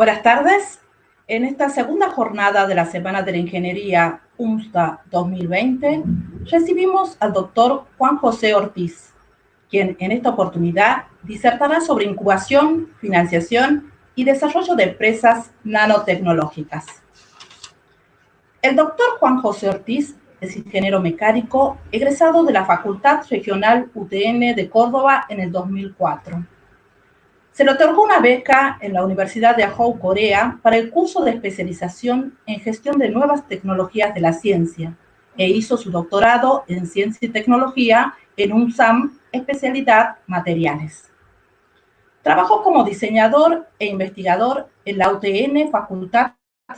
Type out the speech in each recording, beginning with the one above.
Buenas tardes. En esta segunda jornada de la Semana de la Ingeniería UNSTA 2020, recibimos al doctor Juan José Ortiz, quien en esta oportunidad disertará sobre incubación, financiación y desarrollo de empresas nanotecnológicas. El doctor Juan José Ortiz es ingeniero mecánico egresado de la Facultad Regional UTN de Córdoba en el 2004. Se le otorgó una beca en la Universidad de Ahou, Corea, para el curso de especialización en gestión de nuevas tecnologías de la ciencia e hizo su doctorado en ciencia y tecnología en UNSAM, especialidad materiales. Trabajó como diseñador e investigador en la UTN Facultad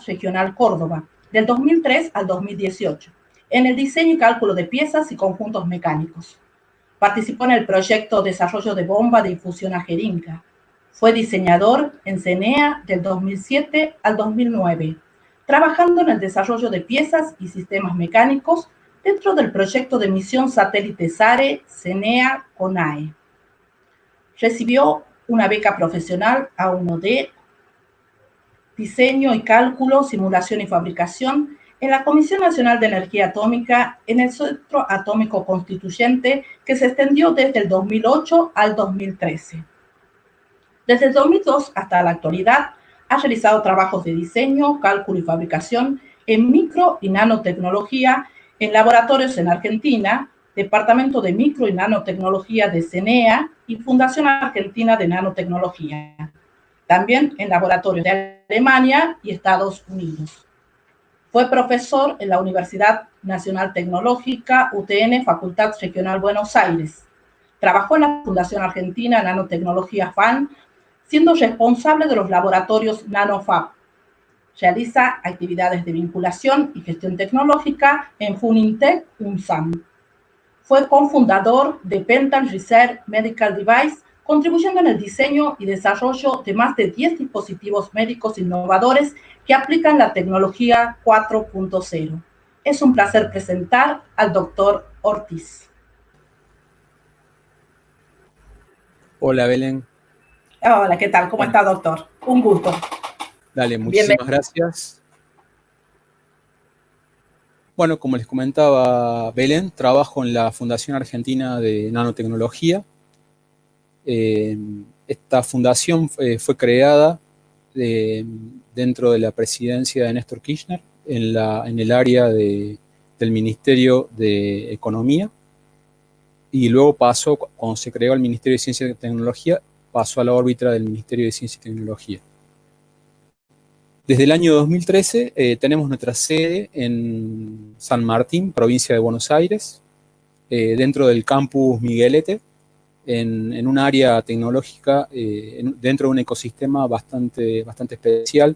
Regional Córdoba, del 2003 al 2018, en el diseño y cálculo de piezas y conjuntos mecánicos. Participó en el proyecto Desarrollo de bomba de infusión a jeringa. Fue diseñador en CENEA del 2007 al 2009, trabajando en el desarrollo de piezas y sistemas mecánicos dentro del proyecto de misión satélite SARE CENEA-CONAE. Recibió una beca profesional A1D, diseño y cálculo, simulación y fabricación en la Comisión Nacional de Energía Atómica en el Centro Atómico Constituyente, que se extendió desde el 2008 al 2013. Desde el 2002 hasta la actualidad, ha realizado trabajos de diseño, cálculo y fabricación en micro y nanotecnología en laboratorios en Argentina, Departamento de Micro y Nanotecnología de CENEA y Fundación Argentina de Nanotecnología. También en laboratorios de Alemania y Estados Unidos. Fue profesor en la Universidad Nacional Tecnológica, UTN, Facultad Regional Buenos Aires. Trabajó en la Fundación Argentina Nanotecnología FAN, siendo responsable de los laboratorios NanoFab. Realiza actividades de vinculación y gestión tecnológica en Funintec UNSAM. Fue cofundador de Pentan Research Medical Device, contribuyendo en el diseño y desarrollo de más de 10 dispositivos médicos innovadores que aplican la tecnología 4.0. Es un placer presentar al doctor Ortiz. Hola, Belén. Hola, ¿qué tal? ¿Cómo está, doctor? Un gusto. Dale, muchísimas gracias. Bueno, como les comentaba Belén, trabajo en la Fundación Argentina de Nanotecnología. Esta fundación fue creada dentro de la presidencia de Néstor Kirchner en el área del Ministerio de Economía, y luego pasó, cuando se creó el Ministerio de Ciencia y Tecnología, pasó a la órbita del Ministerio de Ciencia y Tecnología. Desde el año 2013 tenemos nuestra sede en San Martín, provincia de Buenos Aires, dentro del campus Miguelete, en un área tecnológica, dentro de un ecosistema bastante especial,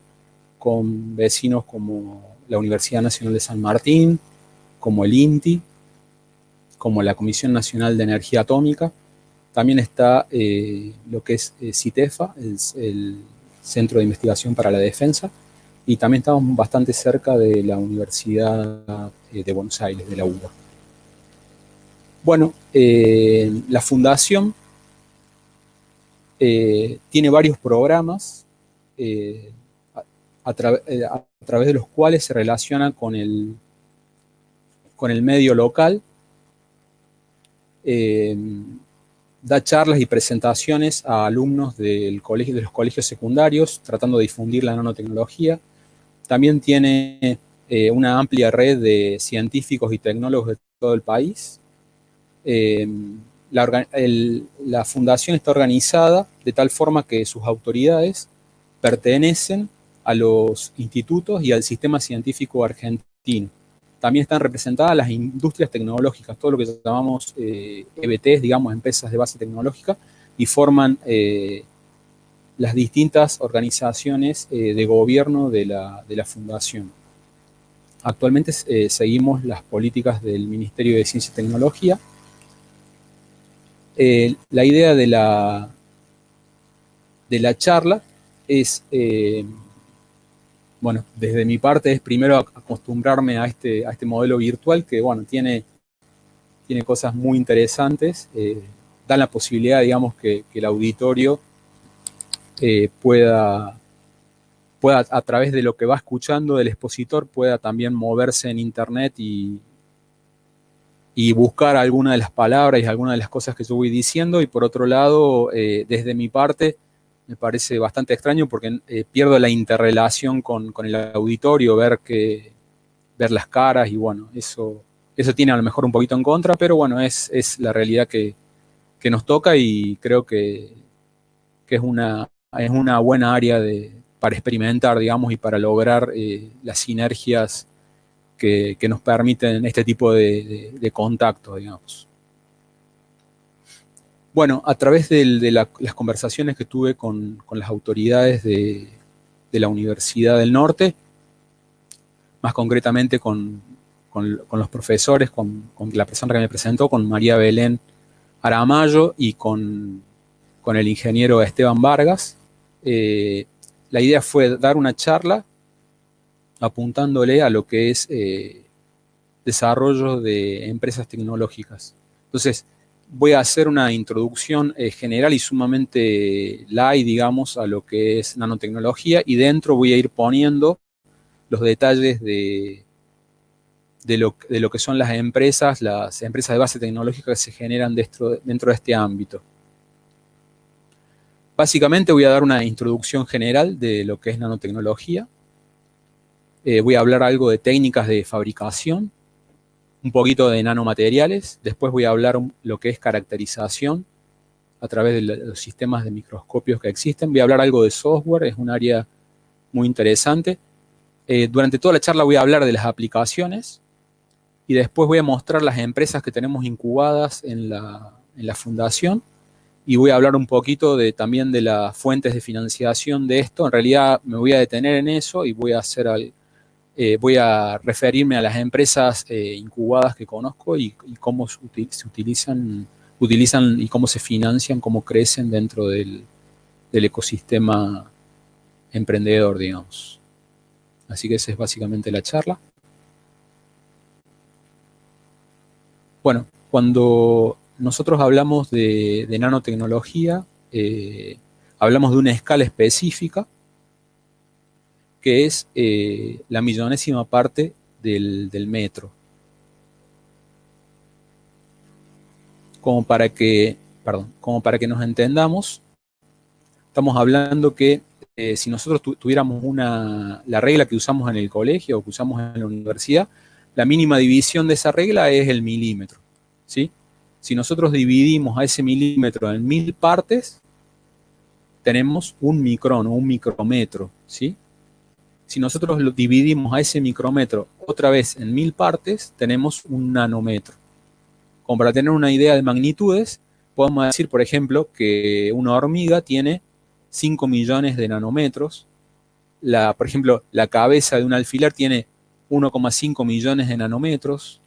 con vecinos como la Universidad Nacional de San Martín, como el INTI, como la Comisión Nacional de Energía Atómica. También está lo que es CITEFA, el Centro de Investigación para la Defensa, y también estamos bastante cerca de la Universidad de Buenos Aires, de la UBA. Bueno, la Fundación tiene varios programas a través de los cuales se relaciona con el medio local. Da charlas y presentaciones a alumnos de los colegios secundarios, tratando de difundir la nanotecnología. También tiene una amplia red de científicos y tecnólogos de todo el país. La fundación está organizada de tal forma que sus autoridades pertenecen a los institutos y al sistema científico argentino. También están representadas las industrias tecnológicas, todo lo que llamamos EBTs, digamos, empresas de base tecnológica, y forman las distintas organizaciones de gobierno de la Fundación. Actualmente seguimos las políticas del Ministerio de Ciencia y Tecnología. La idea de la charla es... bueno, desde mi parte es primero acostumbrarme a este modelo virtual que, bueno, tiene cosas muy interesantes, da la posibilidad, digamos, que el auditorio pueda pueda, a través de lo que va escuchando del expositor, pueda también moverse en internet y buscar alguna de las palabras y alguna de las cosas que yo voy diciendo. Y por otro lado, desde mi parte, me parece bastante extraño porque pierdo la interrelación con el auditorio, ver las caras, y bueno, eso tiene a lo mejor un poquito en contra, pero bueno, es la realidad que nos toca, y creo que es una buena área para experimentar, digamos, y para lograr las sinergias que nos permiten este tipo de contacto, digamos. Bueno, a través de las conversaciones que tuve con las autoridades de la Universidad del Norte, más concretamente con los profesores, con la persona que me presentó, con María Belén Aramayo y con el ingeniero Esteban Vargas, la idea fue dar una charla apuntándole a lo que es desarrollo de empresas tecnológicas. Entonces, voy a hacer una introducción general y sumamente light, digamos, a lo que es nanotecnología, y dentro voy a ir poniendo los detalles de lo que son las empresas de base tecnológica que se generan dentro de este ámbito. Básicamente voy a dar una introducción general de lo que es nanotecnología. Voy a hablar algo de técnicas de fabricación, un poquito de nanomateriales. Después voy a hablar lo que es caracterización a través de los sistemas de microscopios que existen. Voy a hablar algo de software, es un área muy interesante. Durante toda la charla voy a hablar de las aplicaciones, y después voy a mostrar las empresas que tenemos incubadas en la fundación, y voy a hablar un poquito también de las fuentes de financiación de esto. En realidad me voy a detener en eso y voy a referirme a las empresas incubadas que conozco y cómo se utilizan y cómo se financian, cómo crecen dentro del ecosistema emprendedor, digamos. Así que esa es básicamente la charla. Bueno, cuando nosotros hablamos de nanotecnología, hablamos de una escala específica, que es la millonésima parte del metro. Como para que nos entendamos, estamos hablando que si nosotros tuviéramos la regla que usamos en el colegio o que usamos en la universidad, la mínima división de esa regla es el milímetro, ¿sí? Si nosotros dividimos a ese milímetro en 1000 partes, tenemos un micrón o un micrómetro, ¿sí? Si nosotros lo dividimos a ese micrómetro otra vez en 1000 partes, tenemos un nanómetro. Como para tener una idea de magnitudes, podemos decir, por ejemplo, que una hormiga tiene 5 millones de nanómetros. Por ejemplo, la cabeza de un alfiler tiene 1,5 millones de nanómetros.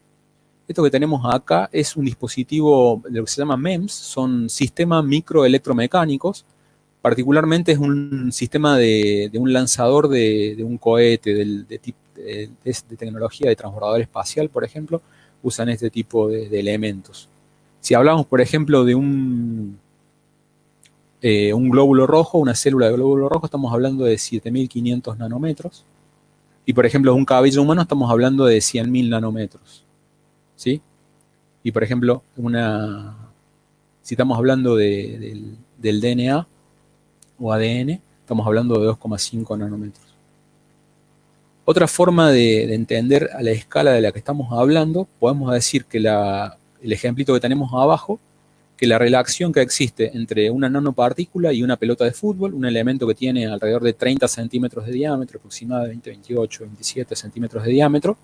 Esto que tenemos acá es un dispositivo de lo que se llama MEMS, son sistemas microelectromecánicos. Particularmente es un sistema de un lanzador de un cohete de tecnología de transbordador espacial, por ejemplo, usan este tipo de elementos. Si hablamos, por ejemplo, de un glóbulo rojo, una célula de glóbulo rojo, estamos hablando de 7500 nanómetros. Y, por ejemplo, de un cabello humano estamos hablando de 100.000 nanómetros. ¿Sí? Y, por ejemplo, si estamos hablando del DNA o ADN, estamos hablando de 2,5 nanómetros. Otra forma de entender a la escala de la que estamos hablando, podemos decir que el ejemplito que tenemos abajo, que la relación que existe entre una nanopartícula y una pelota de fútbol, un elemento que tiene alrededor de 30 centímetros de diámetro, aproximadamente 28, 27 centímetros de diámetro,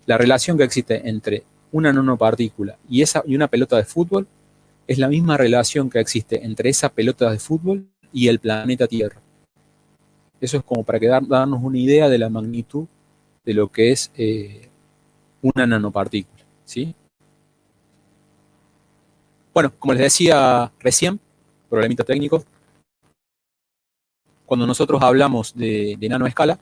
la relación que existe entre una nanopartícula y una pelota de fútbol es la misma relación que existe entre esa pelota de fútbol y el planeta Tierra. Eso es como para darnos una idea de la magnitud de lo que es una nanopartícula, ¿sí? Bueno, como les decía recién, problemita técnico, cuando nosotros hablamos de nanoescala,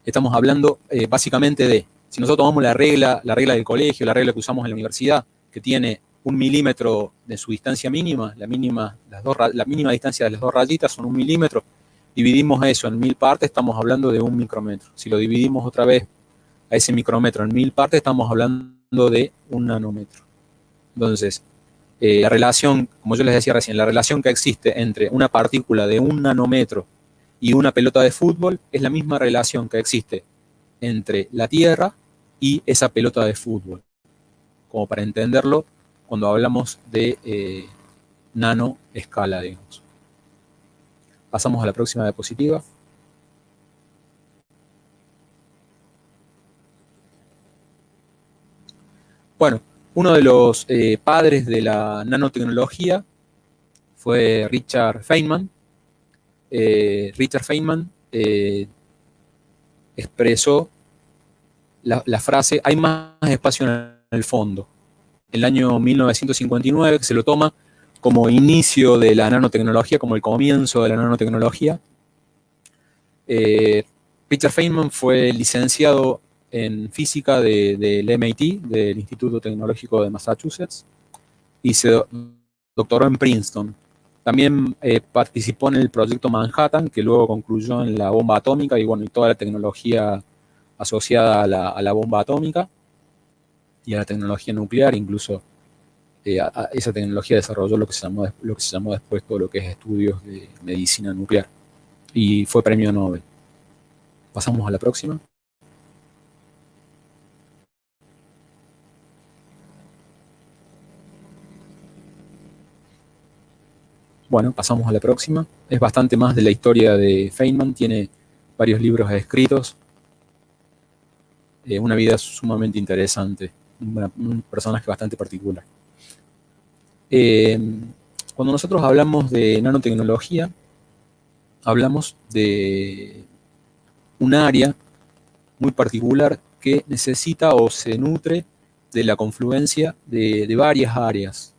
estamos hablando básicamente de, si nosotros tomamos la regla del colegio, la regla que usamos en la universidad, que tiene 1 milímetro de su distancia mínima, la mínima distancia de las dos rayitas son 1 milímetro, dividimos eso en 1000 partes, estamos hablando de 1 micrómetro. Si lo dividimos otra vez a ese micrómetro en 1000 partes, estamos hablando de 1 nanómetro. Entonces, la relación, como yo les decía recién, la relación que existe entre una partícula de 1 nanómetro y una pelota de fútbol es la misma relación que existe entre la Tierra y esa pelota de fútbol. Como para entenderlo, cuando hablamos de nanoescala, digamos. Pasamos a la próxima diapositiva. Bueno, uno de los padres de la nanotecnología fue Richard Feynman. Richard Feynman expresó la frase: hay más espacio en el fondo. En el año 1959, que se lo toma como inicio de la nanotecnología, como el comienzo de la nanotecnología. Richard Feynman fue licenciado en física del MIT, del Instituto Tecnológico de Massachusetts, y se doctoró en Princeton. También participó en el proyecto Manhattan, que luego concluyó en la bomba atómica y, bueno, y toda la tecnología asociada a la bomba atómica y a la tecnología nuclear. Incluso esa tecnología desarrolló lo que se llamó después todo lo que es estudios de medicina nuclear, y fue premio Nobel. Pasamos a la próxima. Bueno, pasamos a la próxima. Es bastante más de la historia de Feynman, tiene varios libros escritos, una vida sumamente interesante, un personaje bastante particular. Cuando nosotros hablamos de nanotecnología, hablamos de un área muy particular que necesita o se nutre de la confluencia de varias áreas.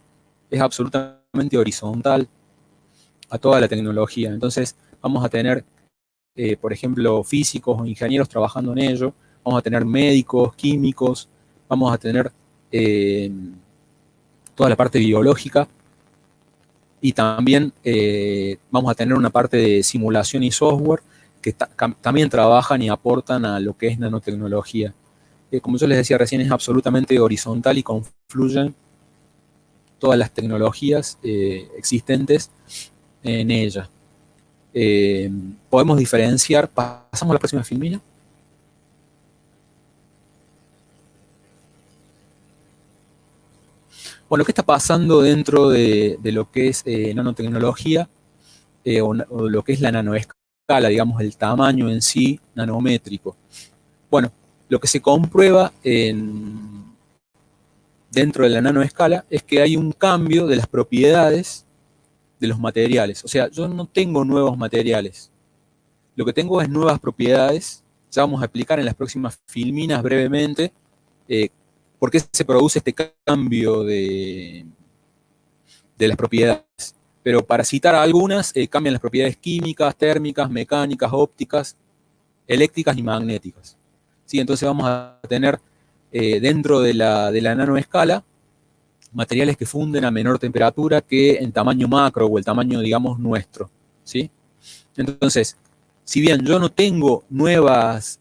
Es absolutamente horizontal a toda la tecnología. Entonces vamos a tener, por ejemplo, físicos o ingenieros trabajando en ello, vamos a tener médicos, químicos, vamos a tener toda la parte biológica, y también vamos a tener una parte de simulación y software que también trabajan y aportan a lo que es nanotecnología. Como yo les decía recién, es absolutamente horizontal y confluyen todas las tecnologías existentes en ella. Podemos diferenciar, pasamos a la próxima filmina. Bueno, ¿qué está pasando dentro de lo que es nanotecnología o lo que es la nanoescala, digamos, el tamaño en sí nanométrico? Bueno, lo que se comprueba dentro de la nanoescala es que hay un cambio de las propiedades de los materiales. O sea, yo no tengo nuevos materiales. Lo que tengo es nuevas propiedades. Ya vamos a explicar en las próximas filminas brevemente por qué se produce este cambio de las propiedades. Pero para citar algunas, cambian las propiedades químicas, térmicas, mecánicas, ópticas, eléctricas y magnéticas. ¿Sí? Entonces vamos a tener dentro de la nanoescala materiales que funden a menor temperatura que en tamaño macro o el tamaño, digamos, nuestro. ¿Sí? Entonces, si bien yo no tengo nuevos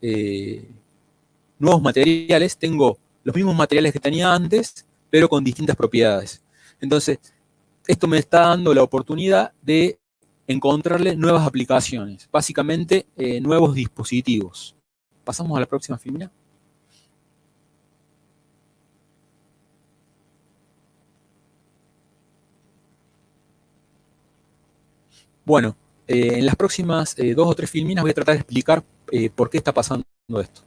materiales, tengo los mismos materiales que tenía antes, pero con distintas propiedades. Entonces, esto me está dando la oportunidad de encontrarle nuevas aplicaciones, básicamente nuevos dispositivos. Pasamos a la próxima filmina. Bueno, en las próximas 2 o 3 filminas voy a tratar de explicar por qué está pasando esto.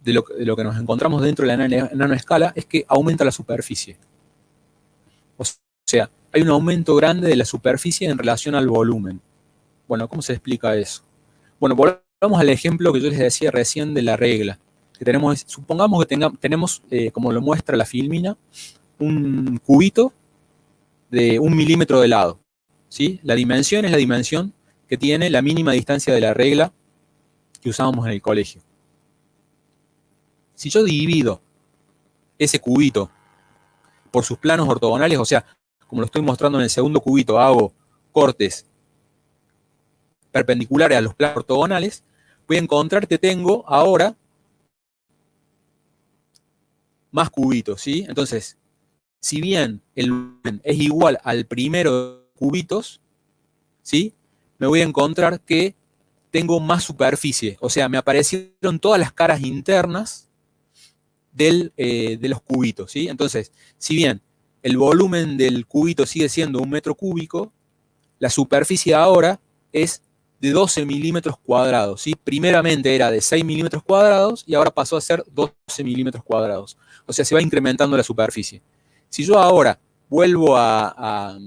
De lo que nos encontramos dentro de la nanoescala es que aumenta la superficie. O sea, hay un aumento grande de la superficie en relación al volumen. Bueno, ¿cómo se explica eso? Bueno, volvamos al ejemplo que yo les decía recién de la regla. Que supongamos que tenemos, como lo muestra la filmina, un cubito de 1 milímetro de lado. ¿Sí? La dimensión es la dimensión que tiene la mínima distancia de la regla que usábamos en el colegio. Si yo divido ese cubito por sus planos ortogonales, o sea, como lo estoy mostrando en el segundo cubito, hago cortes perpendiculares a los planos ortogonales, voy a encontrar que tengo ahora más cubitos, ¿sí? Entonces, si bien el volumen es igual al primero de cubitos, ¿sí? Me voy a encontrar que tengo más superficie, o sea, me aparecieron todas las caras internas de los cubitos, ¿sí? Entonces, si bien el volumen del cubito sigue siendo 1 metro cúbico, la superficie ahora es de 12 milímetros cuadrados, ¿sí? Primeramente era de 6 milímetros cuadrados y ahora pasó a ser 12 milímetros cuadrados. O sea, se va incrementando la superficie. Si yo ahora vuelvo a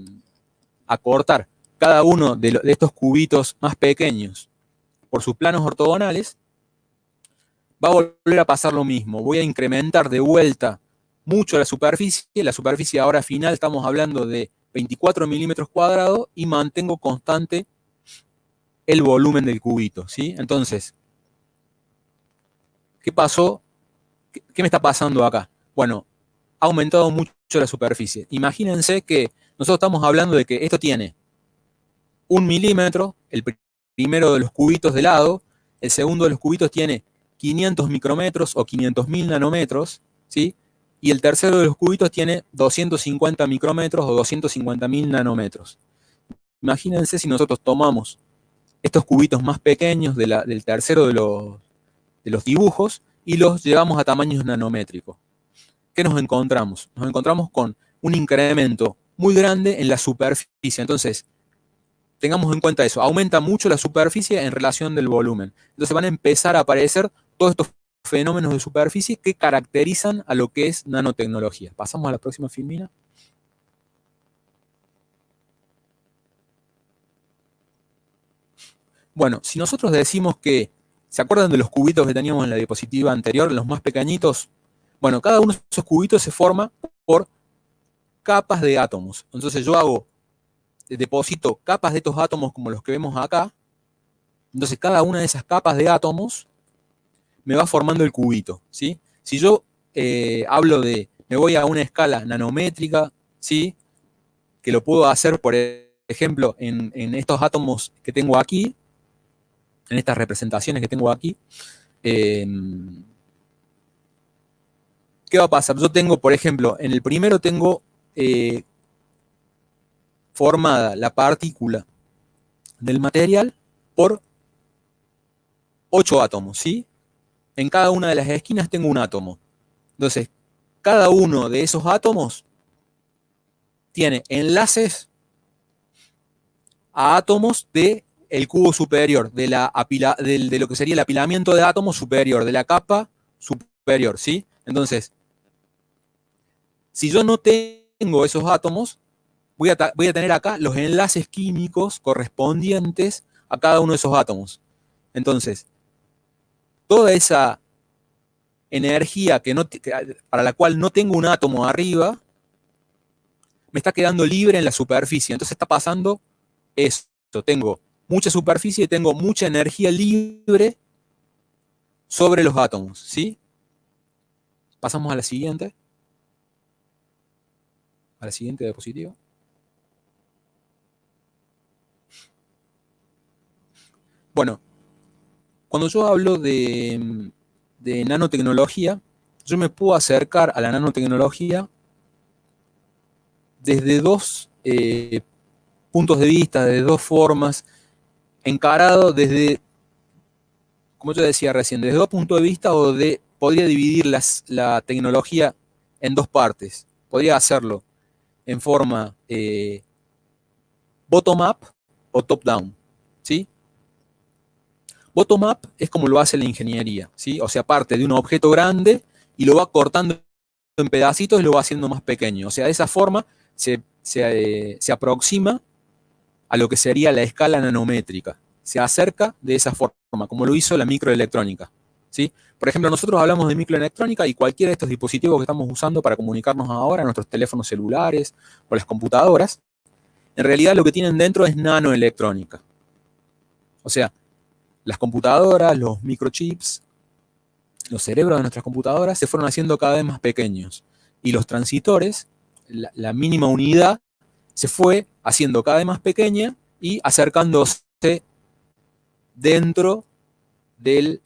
cortar cada uno de estos cubitos más pequeños por sus planos ortogonales, va a volver a pasar lo mismo. Voy a incrementar de vuelta mucho la superficie ahora final estamos hablando de 24 milímetros cuadrados y mantengo constante el volumen del cubito, ¿sí? Entonces, ¿qué pasó? ¿Qué me está pasando acá? Bueno, ha aumentado mucho la superficie. Imagínense que nosotros estamos hablando de que esto tiene 1 milímetro, el primero de los cubitos de lado, el segundo de los cubitos tiene 500 micrómetros o 500.000 nanómetros, ¿sí? Y el tercero de los cubitos tiene 250 micrómetros o 250.000 nanómetros. Imagínense si nosotros tomamos estos cubitos más pequeños del tercero de los dibujos y los llevamos a tamaños nanométricos. ¿Qué nos encontramos? Nos encontramos con un incremento muy grande en la superficie. Entonces, tengamos en cuenta eso. Aumenta mucho la superficie en relación del volumen. Entonces van a empezar a aparecer todos estos fenómenos de superficie que caracterizan a lo que es nanotecnología. Pasamos a la próxima filmina. Bueno, si nosotros decimos que, ¿se acuerdan de los cubitos que teníamos en la diapositiva anterior, los más pequeñitos? Bueno, cada uno de esos cubitos se forma por capas de átomos. Entonces yo deposito capas de estos átomos como los que vemos acá. Entonces cada una de esas capas de átomos me va formando el cubito, ¿sí? Si yo hablo me voy a una escala nanométrica, ¿sí? Que lo puedo hacer, por ejemplo, en estos átomos que tengo aquí, en estas representaciones que tengo aquí, ¿qué va a pasar? Yo tengo, por ejemplo, en el primero tengo formada la partícula del material por 8 átomos, ¿sí? En cada una de las esquinas tengo un átomo. Entonces, cada uno de esos átomos tiene enlaces a átomos del cubo superior, de lo que sería el apilamiento de átomos superior, de la capa superior, ¿sí? Entonces, si yo no tengo esos átomos, voy a tener acá los enlaces químicos correspondientes a cada uno de esos átomos. Entonces, toda esa energía para la cual no tengo un átomo arriba, me está quedando libre en la superficie. Entonces está pasando esto. Tengo mucha superficie y tengo mucha energía libre sobre los átomos, ¿sí? Pasamos a la siguiente. A la siguiente diapositiva. Bueno, cuando yo hablo de nanotecnología, yo me puedo acercar a la nanotecnología desde dos puntos de vista, de dos formas, encarado desde, como yo decía recién, desde dos puntos de vista podría dividir la tecnología en dos partes. Podría hacerlo en forma bottom-up o top-down, ¿sí? Bottom-up es como lo hace la ingeniería, ¿sí? O sea, parte de un objeto grande y lo va cortando en pedacitos y lo va haciendo más pequeño. O sea, de esa forma se aproxima a lo que sería la escala nanométrica. Se acerca de esa forma, como lo hizo la microelectrónica, ¿sí? Por ejemplo, nosotros hablamos de microelectrónica y cualquiera de estos dispositivos que estamos usando para comunicarnos ahora, nuestros teléfonos celulares o las computadoras, en realidad lo que tienen dentro es nanoelectrónica. O sea, las computadoras, los microchips, los cerebros de nuestras computadoras se fueron haciendo cada vez más pequeños. Y los transistores, la mínima unidad, se fue haciendo cada vez más pequeña y acercándose dentro de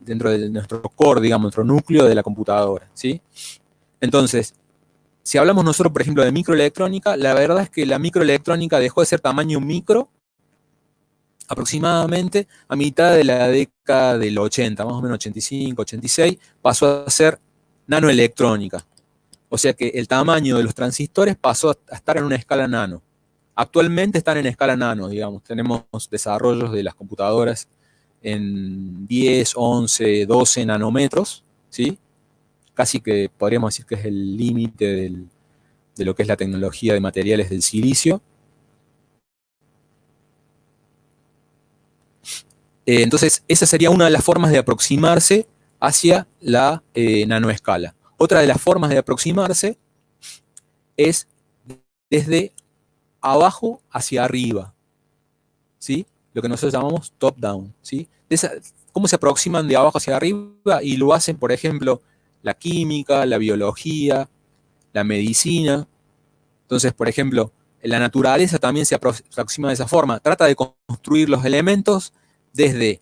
dentro de nuestro core, digamos, nuestro núcleo de la computadora, ¿sí? Entonces, si hablamos nosotros, por ejemplo, de microelectrónica, la verdad es que la microelectrónica dejó de ser tamaño micro aproximadamente a mitad de la década del 80, más o menos 85, 86, pasó a ser nanoelectrónica. O sea que el tamaño de los transistores pasó a estar en una escala nano. Actualmente están en escala nano, digamos. Tenemos desarrollos de las computadoras en 10, 11, 12 nanómetros, ¿sí? Casi que podríamos decir que es el límite de lo que es la tecnología de materiales del silicio. Entonces, esa sería una de las formas de aproximarse hacia la nanoescala. Otra de las formas de aproximarse es desde abajo hacia arriba, ¿sí? Lo que nosotros llamamos top-down, ¿sí? ¿Cómo se aproximan de abajo hacia arriba? Y lo hacen, por ejemplo, la química, la biología, la medicina. Entonces, por ejemplo, la naturaleza también se aproxima de esa forma. Trata de construir los elementos desde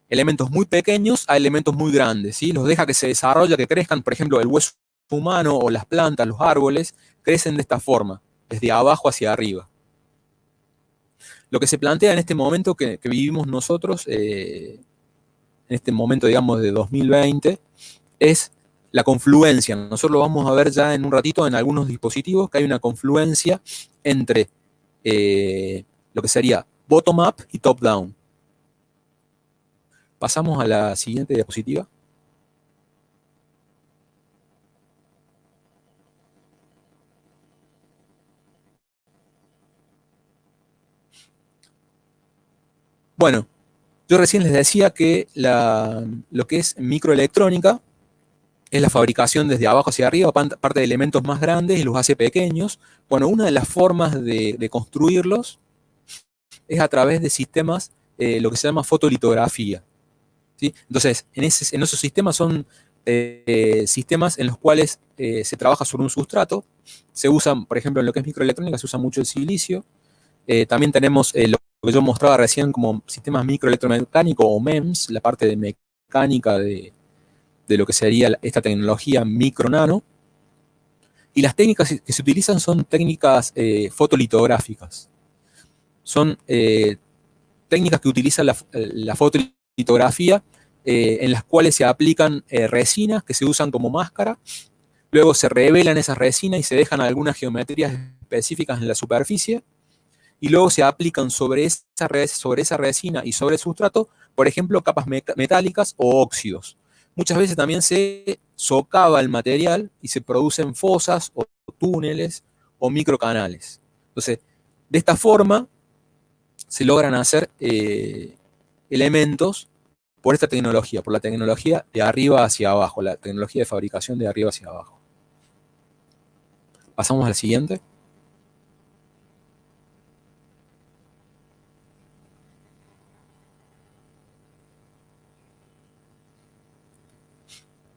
elementos muy pequeños a elementos muy grandes, ¿sí? Los deja que se desarrollen, que crezcan. Por ejemplo, el hueso humano o las plantas, los árboles, crecen de esta forma, desde abajo hacia arriba. Lo que se plantea en este momento que vivimos nosotros, en este momento, digamos, de 2020, es la confluencia. Nosotros lo vamos a ver ya en un ratito en algunos dispositivos, que hay una confluencia entre lo que sería bottom-up y top-down. Pasamos a la siguiente diapositiva. Bueno, yo recién les decía que lo que es microelectrónica es la fabricación desde abajo hacia arriba, parte de elementos más grandes y los hace pequeños. Bueno, una de las formas de construirlos es a través de sistemas, lo que se llama fotolitografía, ¿sí? Entonces, en esos sistemas son sistemas en los cuales se trabaja sobre un sustrato. Se usan, por ejemplo, en lo que es microelectrónica, se usa mucho el silicio. También tenemos lo que yo mostraba recién como sistemas microelectromecánicos o MEMS, la parte de mecánica de lo que sería esta tecnología micro-nano. Y las técnicas que se utilizan son técnicas fotolitográficas. Son técnicas que utilizan la fotolitografía en las cuales se aplican resinas que se usan como máscara. Luego se revelan esas resinas y se dejan algunas geometrías específicas en la superficie. Y luego se aplican sobre esa resina y sobre el sustrato, por ejemplo, capas metálicas o óxidos. Muchas veces también se socava el material y se producen fosas o túneles o microcanales. Entonces, de esta forma se logran hacer elementos por esta tecnología, por la tecnología de arriba hacia abajo, la tecnología de fabricación de arriba hacia abajo. Pasamos al siguiente.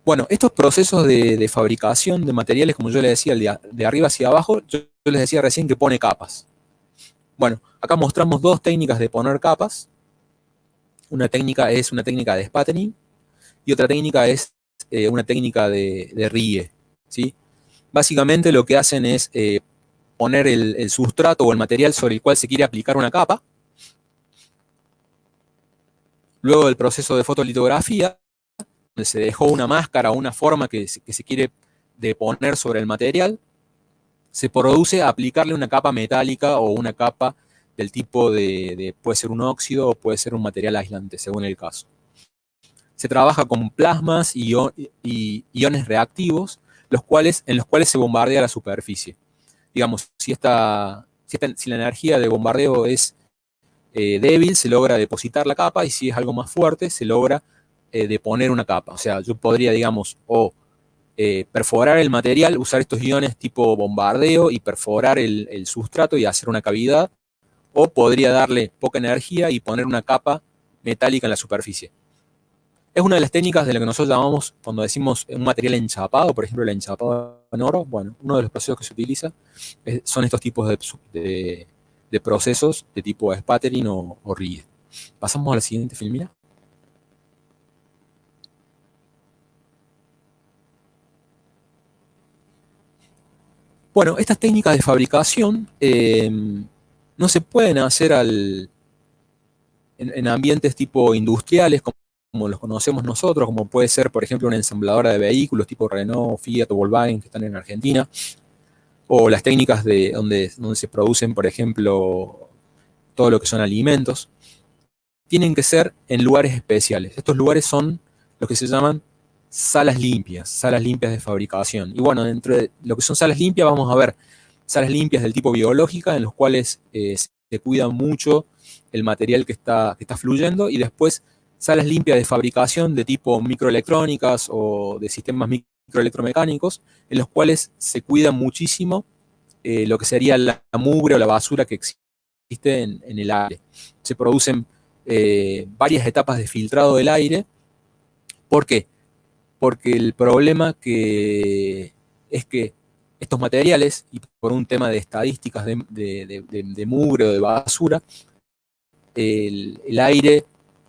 Bueno, estos procesos de fabricación de materiales, como yo les decía, de arriba hacia abajo, yo les decía recién que pone capas. Bueno, acá mostramos dos técnicas de poner capas. Una técnica es una técnica de spatterning y otra técnica es una técnica de RIE, ¿sí? Básicamente lo que hacen es poner el sustrato o el material sobre el cual se quiere aplicar una capa. Luego del proceso de fotolitografía, donde se dejó una máscara o una forma que se quiere deponer sobre el material, se produce aplicarle una capa metálica o una capa del tipo puede ser un óxido o puede ser un material aislante, según el caso. Se trabaja con plasmas y iones reactivos, en los cuales se bombardea la superficie. Digamos, si la energía de bombardeo es débil, se logra depositar la capa, y si es algo más fuerte, se logra deponer una capa. O sea, yo podría, digamos, perforar el material, usar estos iones tipo bombardeo y perforar el sustrato y hacer una cavidad, o podría darle poca energía y poner una capa metálica en la superficie. Es una de las técnicas de lo que nosotros llamamos, cuando decimos un material enchapado, por ejemplo, el enchapado en oro. Bueno, uno de los procesos que se utiliza son estos tipos de procesos de tipo sputtering o RIE. Pasamos a la siguiente filmina. Bueno, estas técnicas de fabricación no se pueden hacer en ambientes tipo industriales como los conocemos nosotros, como puede ser, por ejemplo, una ensambladora de vehículos tipo Renault, Fiat o Volkswagen que están en Argentina, o las técnicas donde se producen, por ejemplo, todo lo que son alimentos. Tienen que ser en lugares especiales. Estos lugares son los que se llaman salas limpias de fabricación. Y bueno, dentro de lo que son salas limpias vamos a ver salas limpias del tipo biológica, en los cuales se cuida mucho el material que está fluyendo, y después salas limpias de fabricación de tipo microelectrónicas o de sistemas microelectromecánicos, en los cuales se cuida muchísimo lo que sería la mugre o la basura que existe en el aire. Se producen varias etapas de filtrado del aire. ¿Por qué? Porque el problema es que estos materiales, y por un tema de estadísticas de mugre o de basura, el aire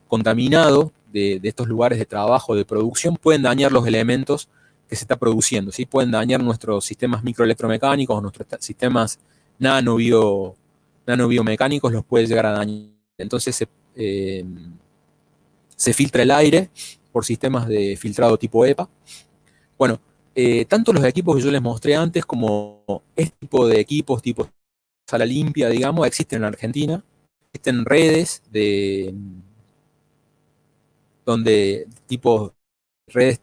contaminado de estos lugares de trabajo, de producción, pueden dañar los elementos que se está produciendo, ¿sí? Pueden dañar nuestros sistemas microelectromecánicos, nuestros sistemas nanobiomecánicos, los puede llegar a dañar. Entonces se filtra el aire por sistemas de filtrado tipo EPA. Bueno, tanto los equipos que yo les mostré antes como este tipo de equipos tipo sala limpia, digamos, existen en Argentina. Existen redes redes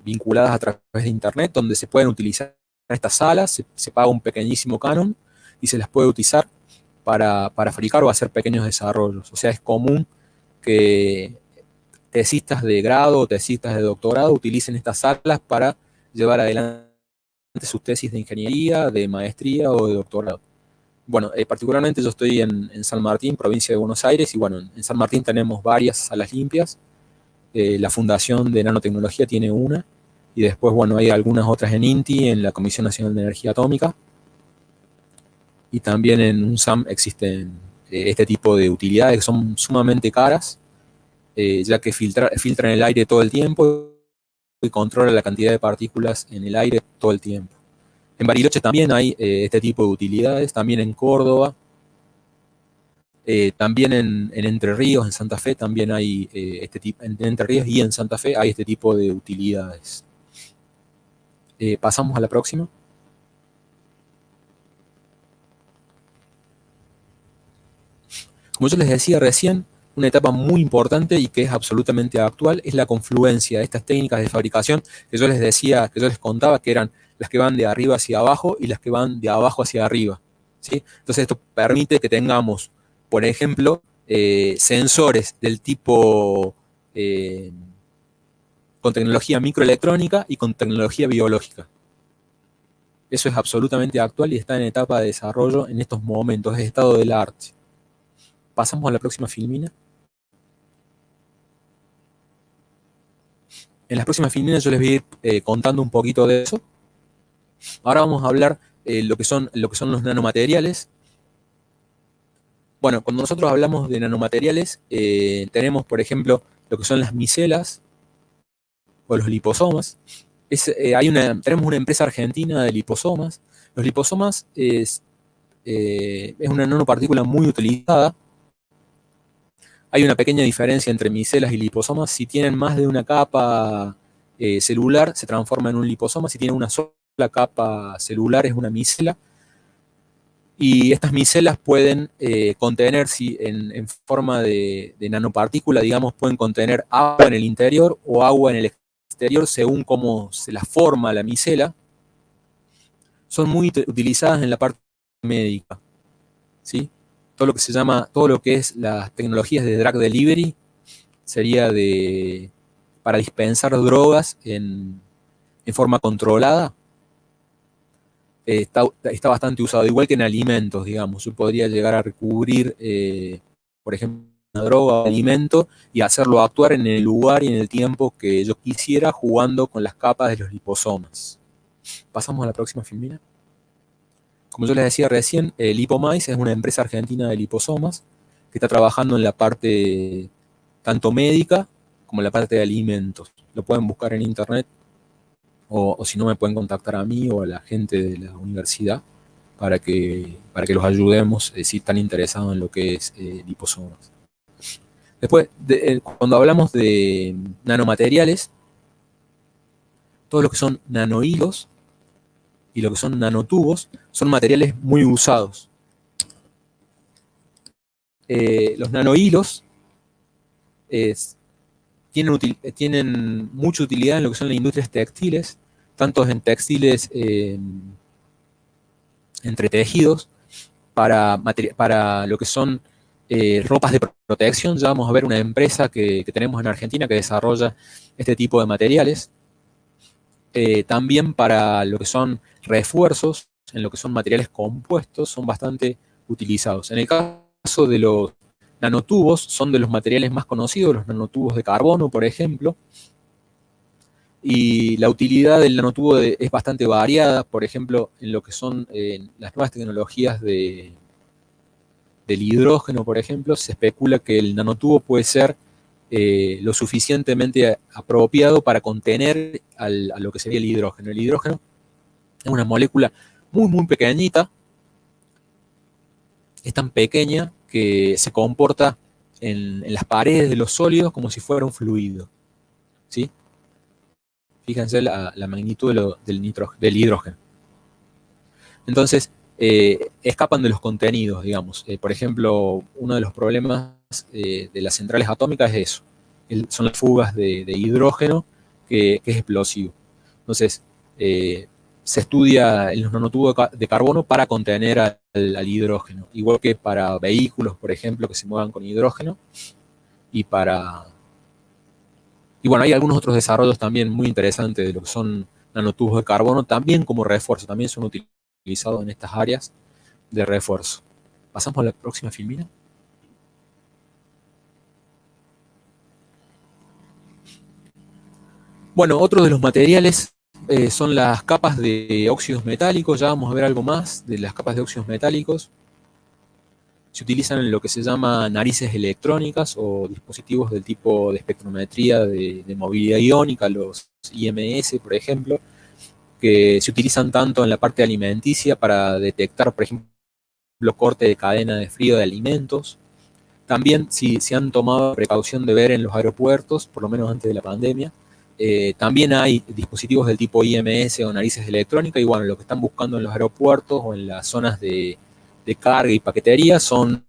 vinculadas a través de internet, donde se pueden utilizar estas salas, se paga un pequeñísimo canon y se las puede utilizar para fabricar o hacer pequeños desarrollos. O sea, es común que tesistas de grado o tesistas de doctorado utilicen estas salas para llevar adelante sus tesis de ingeniería, de maestría o de doctorado. Bueno, particularmente yo estoy en San Martín, provincia de Buenos Aires, y bueno, en San Martín tenemos varias salas limpias. La Fundación de Nanotecnología tiene una, y después, bueno, hay algunas otras en INTI, en la Comisión Nacional de Energía Atómica, y también en UNSAM existen este tipo de utilidades que son sumamente caras, ya que filtran el aire todo el tiempo y controlan la cantidad de partículas en el aire todo el tiempo. En Bariloche también hay este tipo de utilidades, también en Córdoba, también en Entre Ríos, en Santa Fe, también hay en Entre Ríos y en Santa Fe hay este tipo de utilidades. Pasamos a la próxima. Como yo les decía recién, una etapa muy importante y que es absolutamente actual es la confluencia de estas técnicas de fabricación que yo les decía, que yo les contaba, que eran las que van de arriba hacia abajo y las que van de abajo hacia arriba, ¿sí? Entonces esto permite que tengamos, por ejemplo, sensores del tipo con tecnología microelectrónica y con tecnología biológica. Eso es absolutamente actual y está en etapa de desarrollo en estos momentos, es estado del arte. Pasamos a la próxima filmina. En las próximas filminas yo les voy a ir contando un poquito de eso. Ahora vamos a hablar lo que son los nanomateriales. Bueno, cuando nosotros hablamos de nanomateriales, tenemos, por ejemplo, lo que son las micelas o los liposomas. Tenemos una empresa argentina de liposomas. Los liposomas es una nanopartícula muy utilizada. Hay una pequeña diferencia entre micelas y liposomas. Si tienen más de una capa celular, se transforma en un liposoma. Si tienen una sola capa celular, es una micela. Y estas micelas pueden contener, en forma de nanopartícula, digamos, pueden contener agua en el interior o agua en el exterior, según cómo se la forma la micela. Son muy utilizadas en la parte médica, ¿sí? Todo lo que es las tecnologías de drug delivery, sería para dispensar drogas en forma controlada. Está bastante usado, igual que en alimentos, digamos. Yo podría llegar a recubrir, por ejemplo, una droga o alimento y hacerlo actuar en el lugar y en el tiempo que yo quisiera, jugando con las capas de los liposomas. Pasamos a la próxima filmina. Como yo les decía recién, Lipomice es una empresa argentina de liposomas que está trabajando en la parte tanto médica como en la parte de alimentos. Lo pueden buscar en internet o si no me pueden contactar a mí o a la gente de la universidad para que los ayudemos si están interesados en lo que es liposomas. Después, cuando hablamos de nanomateriales, todo lo que son nanohilos y lo que son nanotubos son materiales muy usados. Los nanohilos tienen mucha utilidad en lo que son las industrias textiles, tanto en textiles entretejidos, para lo que son ropas de protección. Ya vamos a ver una empresa que tenemos en Argentina que desarrolla este tipo de materiales. También para lo que son refuerzos, en lo que son materiales compuestos, son bastante utilizados. En el caso de los nanotubos, son de los materiales más conocidos, los nanotubos de carbono, por ejemplo. Y la utilidad del nanotubo es bastante variada, por ejemplo, en lo que son las nuevas tecnologías del hidrógeno, por ejemplo, se especula que el nanotubo puede ser lo suficientemente apropiado para contener a lo que sería el hidrógeno. El hidrógeno es una molécula muy, muy pequeñita, es tan pequeña que se comporta en las paredes de los sólidos como si fuera un fluido, ¿sí? Fíjense la magnitud del hidrógeno. Entonces, escapan de los contenidos, digamos. Por ejemplo, uno de los problemas de las centrales atómicas es eso. Son las fugas de hidrógeno que es explosivo. Entonces, se estudia en los nanotubos de carbono para contener al hidrógeno. Igual que para vehículos, por ejemplo, que se muevan con hidrógeno. Y bueno, hay algunos otros desarrollos también muy interesantes de lo que son nanotubos de carbono, también como refuerzo, también son utilizados en estas áreas de refuerzo. Pasamos a la próxima filmina. Bueno, otro de los materiales son las capas de óxidos metálicos. Ya vamos a ver algo más de las capas de óxidos metálicos. Se utilizan en lo que se llama narices electrónicas o dispositivos del tipo de espectrometría de movilidad iónica, los IMS, por ejemplo, que se utilizan tanto en la parte alimenticia para detectar, por ejemplo, corte de cadena de frío de alimentos. También, si se han tomado precaución de ver en los aeropuertos, por lo menos antes de la pandemia, también hay dispositivos del tipo IMS o narices electrónicas, y bueno, lo que están buscando en los aeropuertos o en las zonas de carga y paquetería son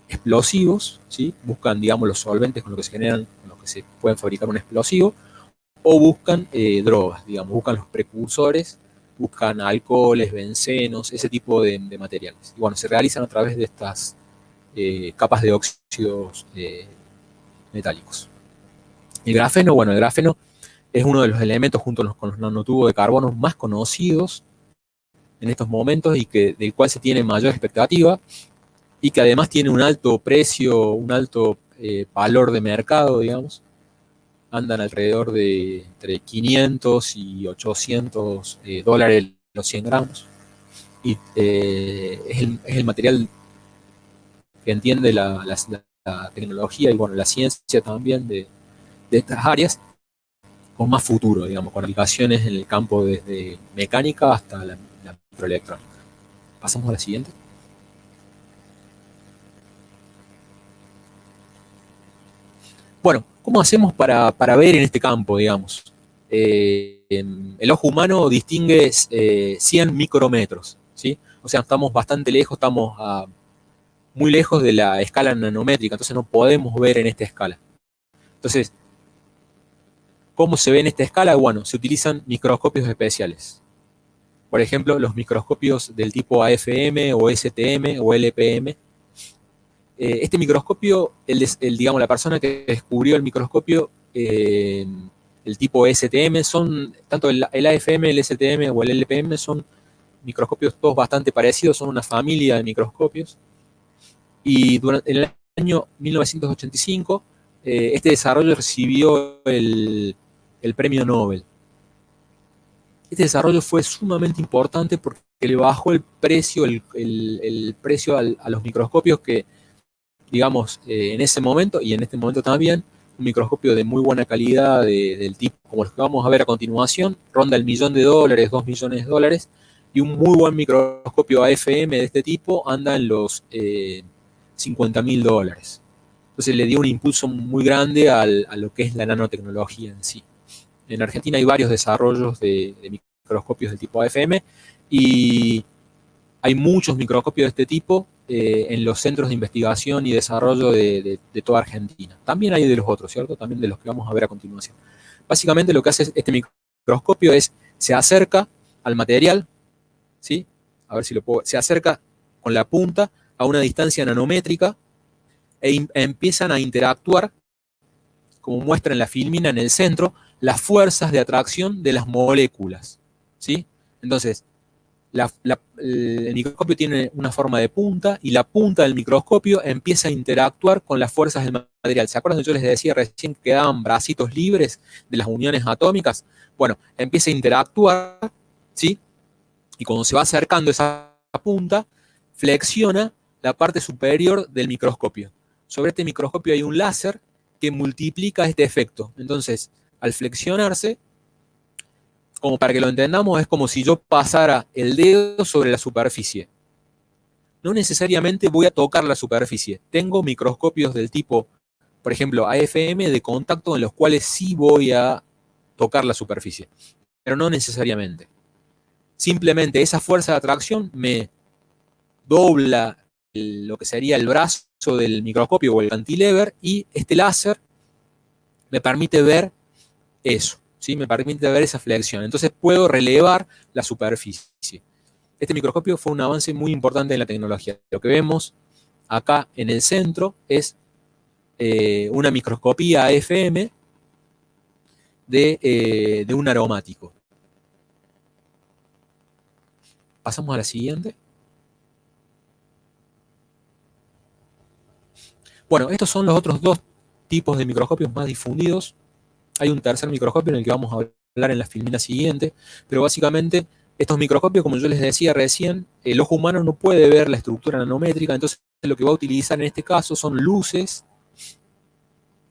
explosivos, ¿sí? Buscan, digamos, los solventes con los que se generan, con los que se pueden fabricar un explosivo, o buscan drogas, digamos, buscan los precursores, buscan alcoholes, bencenos, ese tipo de materiales. Y bueno, se realizan a través de estas capas de óxidos metálicos. El grafeno, bueno, el grafeno es uno de los elementos junto con los nanotubos de carbono más conocidos en estos momentos y del cual se tiene mayor expectativa y que además tiene un alto precio, un alto valor de mercado, digamos. Andan alrededor de entre 500 y 800 dólares los 100 gramos. Y es el material que entiende la tecnología y bueno, la ciencia también de estas áreas con más futuro, digamos, con aplicaciones en el campo desde mecánica hasta la microelectrónica. Pasamos a la siguiente. Bueno, ¿cómo hacemos para ver en este campo, digamos? El ojo humano distingue 100 micrómetros, ¿sí? O sea, estamos bastante lejos, estamos muy lejos de la escala nanométrica, entonces no podemos ver en esta escala. Entonces, ¿cómo se ve en esta escala? Bueno, se utilizan microscopios especiales. Por ejemplo, los microscopios del tipo AFM o STM o LPM. Este microscopio, digamos, la persona que descubrió el microscopio, el tipo STM, son tanto el AFM, el STM o el LPM, son microscopios todos bastante parecidos, son una familia de microscopios. Y en el año 1985, este desarrollo recibió el premio Nobel. Este desarrollo fue sumamente importante porque le bajó el precio, el precio a los microscopios que, digamos, en ese momento y en este momento también, un microscopio de muy buena calidad, del tipo como los que vamos a ver a continuación, ronda el $1.000.000, $2.000.000, y un muy buen microscopio AFM de este tipo anda en los $50.000. Entonces le dio un impulso muy grande a lo que es la nanotecnología en sí. En Argentina hay varios desarrollos de microscopios del tipo AFM y hay muchos microscopios de este tipo en los centros de investigación y desarrollo de toda Argentina. También hay de los otros, ¿cierto? También de los que vamos a ver a continuación. Básicamente lo que hace este microscopio es, se acerca al material, ¿sí? A ver si lo puedo, se acerca con la punta a una distancia nanométrica e empiezan a interactuar, como muestra en la filmina en el centro, las fuerzas de atracción de las moléculas, ¿sí? Entonces, el microscopio tiene una forma de punta y la punta del microscopio empieza a interactuar con las fuerzas del material. ¿Se acuerdan que yo les decía recién que quedaban bracitos libres de las uniones atómicas? Bueno, empieza a interactuar, ¿sí? Y cuando se va acercando esa punta, flexiona la parte superior del microscopio. Sobre este microscopio hay un láser que multiplica este efecto. Entonces, al flexionarse, como para que lo entendamos, es como si yo pasara el dedo sobre la superficie. No necesariamente voy a tocar la superficie. Tengo microscopios del tipo, por ejemplo, AFM de contacto en los cuales sí voy a tocar la superficie, pero no necesariamente. Simplemente esa fuerza de atracción me dobla lo que sería el brazo del microscopio o el cantilever y este láser me permite ver eso. ¿Sí? Me permite ver esa flexión. Entonces puedo relevar la superficie. Este microscopio fue un avance muy importante en la tecnología. Lo que vemos acá en el centro es una microscopía AFM de un aromático. Pasamos a la siguiente. Bueno, estos son los otros dos tipos de microscopios más difundidos. Hay un tercer microscopio en el que vamos a hablar en la filmina siguiente, pero básicamente estos microscopios, como yo les decía recién, el ojo humano no puede ver la estructura nanométrica, entonces lo que va a utilizar en este caso son luces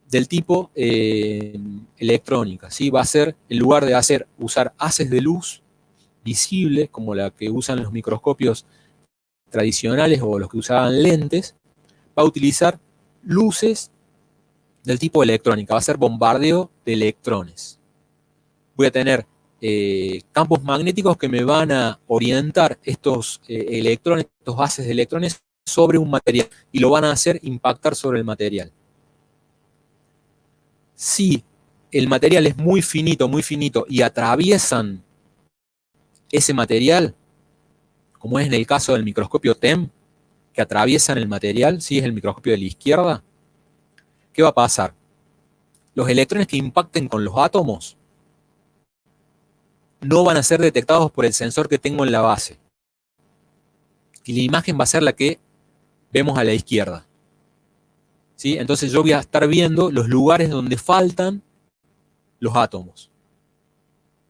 del tipo electrónica, ¿sí? Va a ser, en lugar de usar haces de luz visibles, como la que usan los microscopios tradicionales o los que usaban lentes, va a utilizar luces del tipo electrónica, va a ser bombardeo de electrones. Voy a tener campos magnéticos que me van a orientar estos electrones, estos haces de electrones sobre un material y lo van a hacer impactar sobre el material. Si el material es muy finito y atraviesan ese material, como es en el caso del microscopio TEM, que atraviesan el material, si es el microscopio de la izquierda, ¿qué va a pasar? Los electrones que impacten con los átomos no van a ser detectados por el sensor que tengo en la base. Y la imagen va a ser la que vemos a la izquierda. ¿Sí? Entonces yo voy a estar viendo los lugares donde faltan los átomos.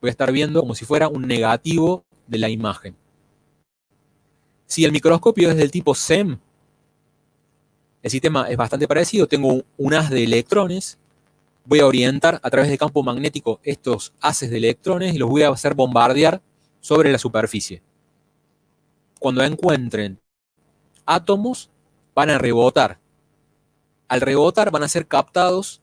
Voy a estar viendo como si fuera un negativo de la imagen. Si el microscopio es del tipo SEM, el sistema es bastante parecido. Tengo un haz de electrones. Voy a orientar a través de campo magnético estos haces de electrones y los voy a hacer bombardear sobre la superficie. Cuando encuentren átomos, van a rebotar. Al rebotar van a ser captados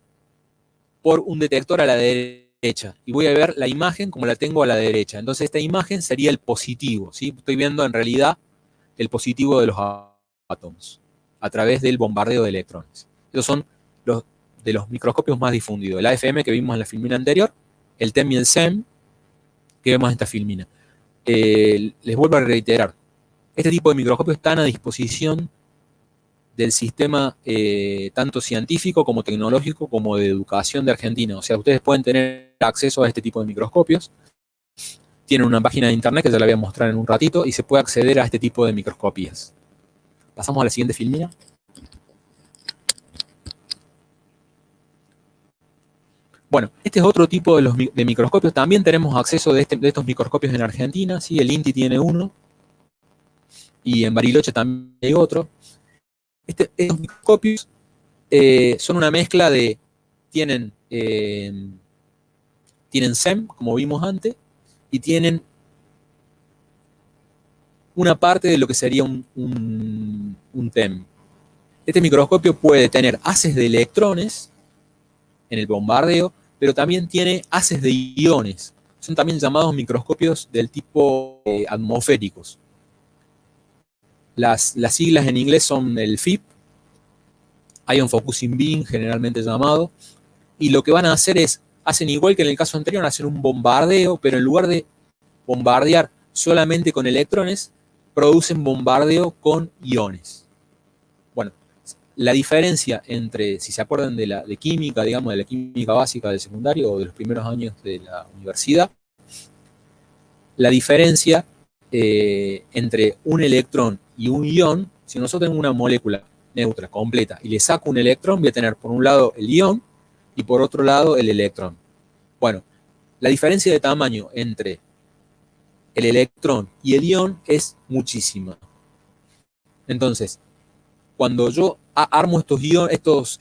por un detector a la derecha. Y voy a ver la imagen como la tengo a la derecha. Entonces esta imagen sería el positivo, ¿sí? Estoy viendo en realidad el positivo de los átomos a través del bombardeo de electrones. Esos son los de los microscopios más difundidos. El AFM que vimos en la filmina anterior, el TEM y el SEM que vemos en esta filmina. Les vuelvo a reiterar, este tipo de microscopios están a disposición del sistema tanto científico como tecnológico como de educación de Argentina. O sea, ustedes pueden tener acceso a este tipo de microscopios. Tienen una página de internet que ya la voy a mostrar en un ratito y se puede acceder a este tipo de microscopías. Pasamos a la siguiente filmina. Bueno, este es otro tipo de microscopios. También tenemos acceso de estos microscopios en Argentina. ¿Sí? El INTI tiene uno y en Bariloche también hay otro. Estos microscopios son una mezcla de... Tienen SEM, como vimos antes, y tienen una parte de lo que sería un TEM. Este microscopio puede tener haces de electrones en el bombardeo, pero también tiene haces de iones. Son también llamados microscopios del tipo atmosféricos. Las siglas en inglés son el FIB, Ion Focusing Beam, generalmente llamado, y lo que van a hacer es, hacen igual que en el caso anterior, hacen un bombardeo, pero en lugar de bombardear solamente con electrones, producen bombardeo con iones. Bueno, la diferencia entre, si se acuerdan de química, digamos, de la química básica del secundario o de los primeros años de la universidad, la diferencia entre un electrón y un ion, si nosotros tenemos una molécula neutra, completa, y le saco un electrón, voy a tener por un lado el ion y por otro lado el electrón. Bueno, la diferencia de tamaño entre el electrón y el ion es muchísima. Entonces, cuando yo armo estos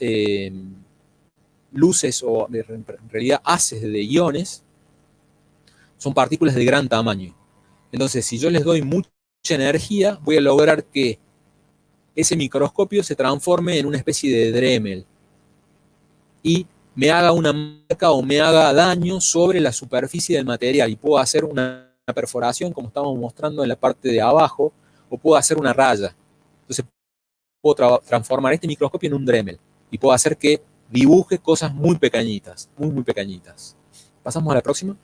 luces o en realidad haces de iones, son partículas de gran tamaño. Entonces, si yo les doy mucha energía, voy a lograr que ese microscopio se transforme en una especie de Dremel y me haga una marca o me haga daño sobre la superficie del material y puedo hacer una perforación como estamos mostrando en la parte de abajo o puedo hacer una raya. Entonces puedo transformar este microscopio en un Dremel y puedo hacer que dibuje cosas muy pequeñitas, muy pequeñitas. Pasamos a la próxima.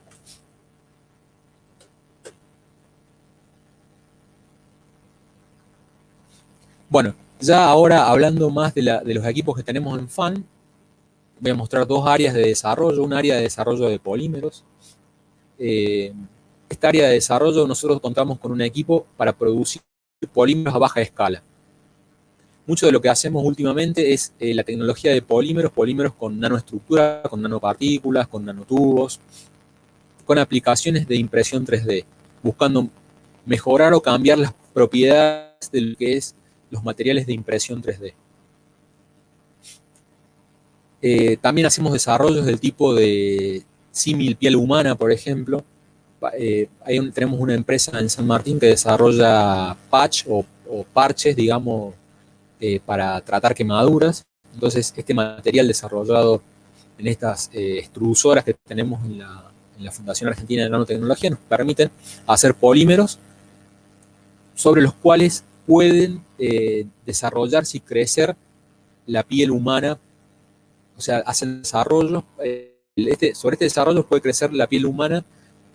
Bueno, ya ahora hablando más de los equipos que tenemos en FAN, voy a mostrar dos áreas de desarrollo, un área de desarrollo de polímeros. Esta área de desarrollo nosotros contamos con un equipo para producir polímeros a baja escala. Mucho de lo que hacemos últimamente es la tecnología de polímeros con nanoestructura, con nanopartículas, con nanotubos, con aplicaciones de impresión 3D, buscando mejorar o cambiar las propiedades de lo que es los materiales de impresión 3D. También hacemos desarrollos del tipo de símil piel humana, por ejemplo. Tenemos una empresa en San Martín que desarrolla patch o parches, digamos, para tratar quemaduras. Entonces, este material desarrollado en estas extrusoras que tenemos en la Fundación Argentina de Nanotecnología nos permiten hacer polímeros sobre los cuales pueden desarrollarse y crecer la piel humana. O sea, hacen desarrollos, sobre este desarrollo puede crecer la piel humana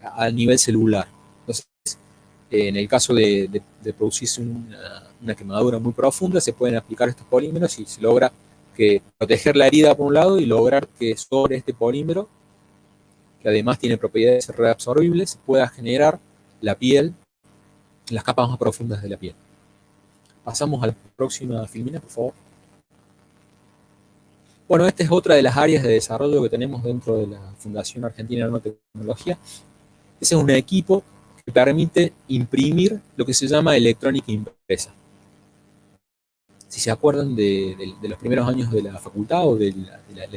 a nivel celular. Entonces, en el caso de producirse una quemadura muy profunda, se pueden aplicar estos polímeros y se logra proteger la herida por un lado y lograr que sobre este polímero, que además tiene propiedades reabsorbibles, pueda generar la piel, las capas más profundas de la piel. Pasamos a la próxima filmina, por favor. Bueno, esta es otra de las áreas de desarrollo que tenemos dentro de la Fundación Argentina de Nanotecnología. Ese es un equipo que permite imprimir lo que se llama electrónica impresa. Si se acuerdan de los primeros años de la facultad o del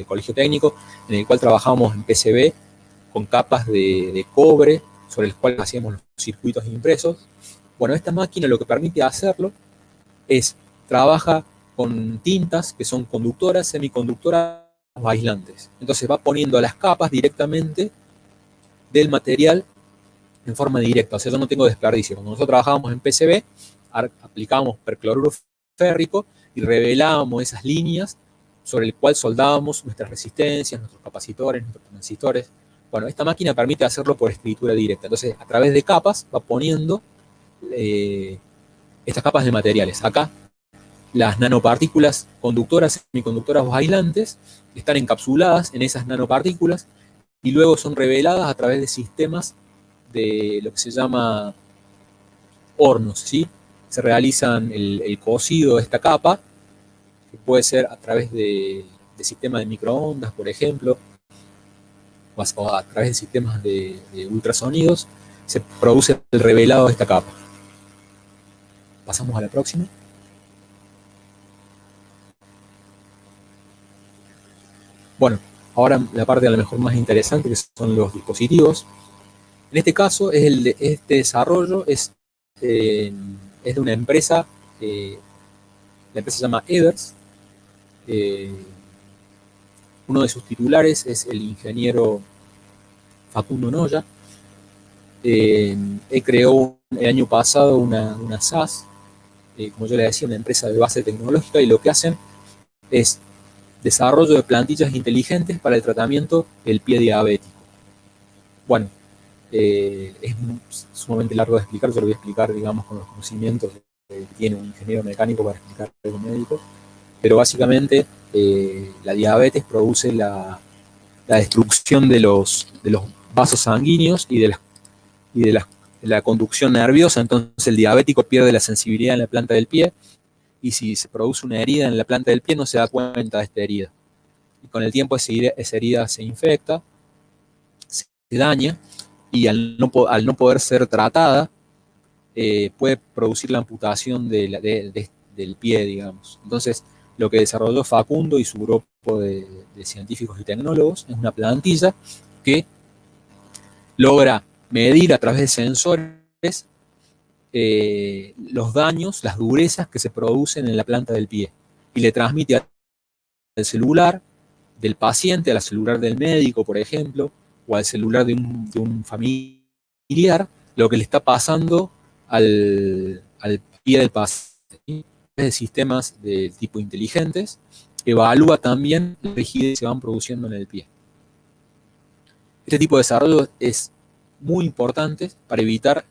colegio técnico, en el cual trabajábamos en PCB con capas de cobre sobre las cuales hacíamos los circuitos impresos. Bueno, esta máquina lo que permite hacerlo es, trabaja con tintas que son conductoras, semiconductoras o aislantes. Entonces va poniendo las capas directamente del material en forma directa, o sea, yo no tengo desperdicio. Cuando nosotros trabajábamos en PCB, aplicábamos percloruro férrico y revelábamos esas líneas sobre el cual soldábamos nuestras resistencias, nuestros capacitores, nuestros transistores. Bueno, esta máquina permite hacerlo por escritura directa. Entonces, a través de capas va poniendo estas capas de materiales. Acá, las nanopartículas conductoras, semiconductoras o aislantes están encapsuladas en esas nanopartículas y luego son reveladas a través de sistemas de lo que se llama hornos, ¿sí? Se realizan el cocido de esta capa, que puede ser a través de sistema de microondas, por ejemplo, o a través de sistemas de ultrasonidos, se produce el revelado de esta capa. Pasamos a la próxima. Bueno, ahora la parte a lo mejor más interesante, que son los dispositivos. En este caso, este desarrollo es de una empresa, la empresa se llama Evers. Uno de sus titulares es el ingeniero Facundo Noya. Él creó el año pasado una SAS, como yo le decía, una empresa de base tecnológica, y lo que hacen es desarrollo de plantillas inteligentes para el tratamiento del pie diabético. Bueno, es sumamente largo de explicar, yo lo voy a explicar, digamos, con los conocimientos que tiene un ingeniero mecánico para explicar a los médicos, pero básicamente la diabetes produce la destrucción de los vasos sanguíneos y de la conducción nerviosa. Entonces el diabético pierde la sensibilidad en la planta del pie, y si se produce una herida en la planta del pie no se da cuenta de esta herida. Y con el tiempo esa herida se infecta, se daña, y al no poder ser tratada, puede producir la amputación del pie, digamos. Entonces, lo que desarrolló Facundo y su grupo de científicos y tecnólogos es una plantilla que logra medir a través de sensores los daños, las durezas que se producen en la planta del pie, y le transmite al celular del paciente, al celular del médico, por ejemplo, o al celular de un familiar, lo que le está pasando al pie del paciente. De sistemas de tipo inteligentes, evalúa también las rigidez que se van produciendo en el pie. Este tipo de desarrollo es muy importante para evitar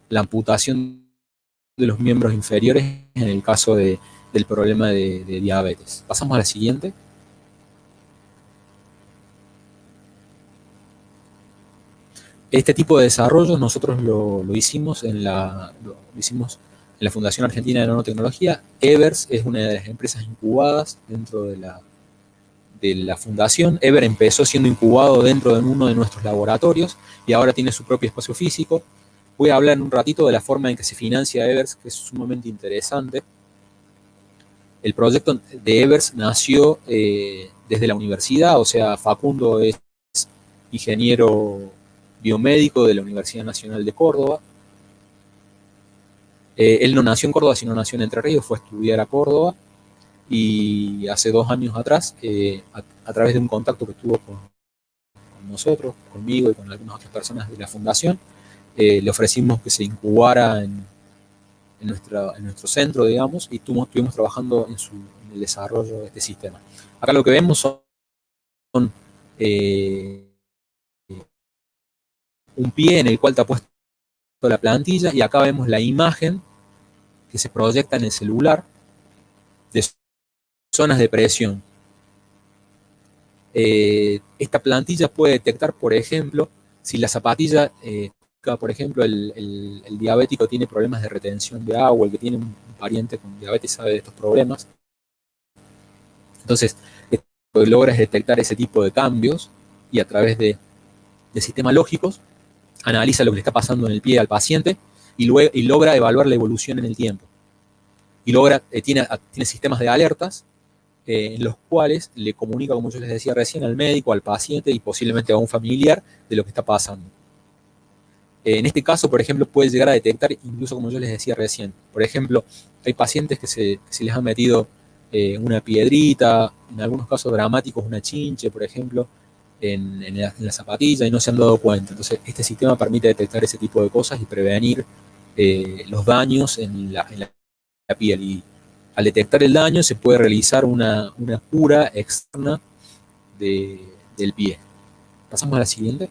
la amputación de los miembros inferiores en el caso del problema de diabetes. Pasamos a la siguiente. Este tipo de desarrollos nosotros lo hicimos en la Fundación Argentina de Nanotecnología. Evers es una de las empresas incubadas dentro de la fundación. Evers empezó siendo incubado dentro de uno de nuestros laboratorios y ahora tiene su propio espacio físico. Voy a hablar un ratito de la forma en que se financia Evers, que es sumamente interesante. El proyecto de Evers nació desde la universidad, o sea, Facundo es ingeniero biomédico de la Universidad Nacional de Córdoba. Él no nació en Córdoba, sino nació en Entre Ríos, fue a estudiar a Córdoba, y hace 2 años atrás, a través de un contacto que tuvo con nosotros, conmigo y con algunas otras personas de la fundación, le ofrecimos que se incubara en nuestro centro, digamos, y estuvimos trabajando en el desarrollo de este sistema. Acá lo que vemos son un pie en el cual está puesto la plantilla, y acá vemos la imagen que se proyecta en el celular de zonas de presión. Esta plantilla puede detectar, por ejemplo, si la zapatilla, por ejemplo, el diabético tiene problemas de retención de agua, el que tiene un pariente con diabetes sabe de estos problemas. Entonces, lo que logra es detectar ese tipo de cambios, y a través de sistemas lógicos analiza lo que le está pasando en el pie al paciente, y logra evaluar la evolución en el tiempo. Y tiene sistemas de alertas en los cuales le comunica, como yo les decía recién, al médico, al paciente y posiblemente a un familiar de lo que está pasando. En este caso, por ejemplo, puede llegar a detectar, incluso como yo les decía recién, por ejemplo, hay pacientes que se les ha metido una piedrita, en algunos casos dramáticos una chinche, por ejemplo, en la zapatilla, y no se han dado cuenta. Entonces, este sistema permite detectar ese tipo de cosas y prevenir los daños en la piel. Y al detectar el daño se puede realizar una cura externa del pie. Pasamos a la siguiente.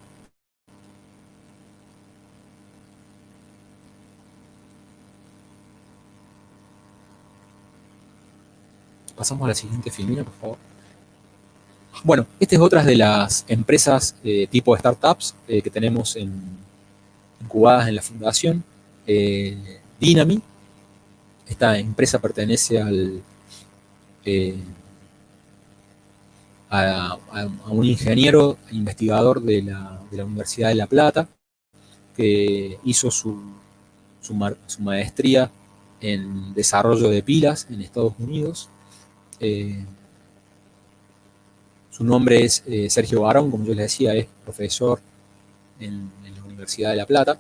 Pasamos a la siguiente filmina, por favor. Bueno, esta es otra de las empresas tipo startups que tenemos incubadas en la fundación. Dynami. Esta empresa pertenece al a un ingeniero investigador de la Universidad de La Plata, que hizo su maestría en desarrollo de pilas en Estados Unidos. Su nombre es Sergio Barón, como yo les decía, es profesor en la Universidad de La Plata.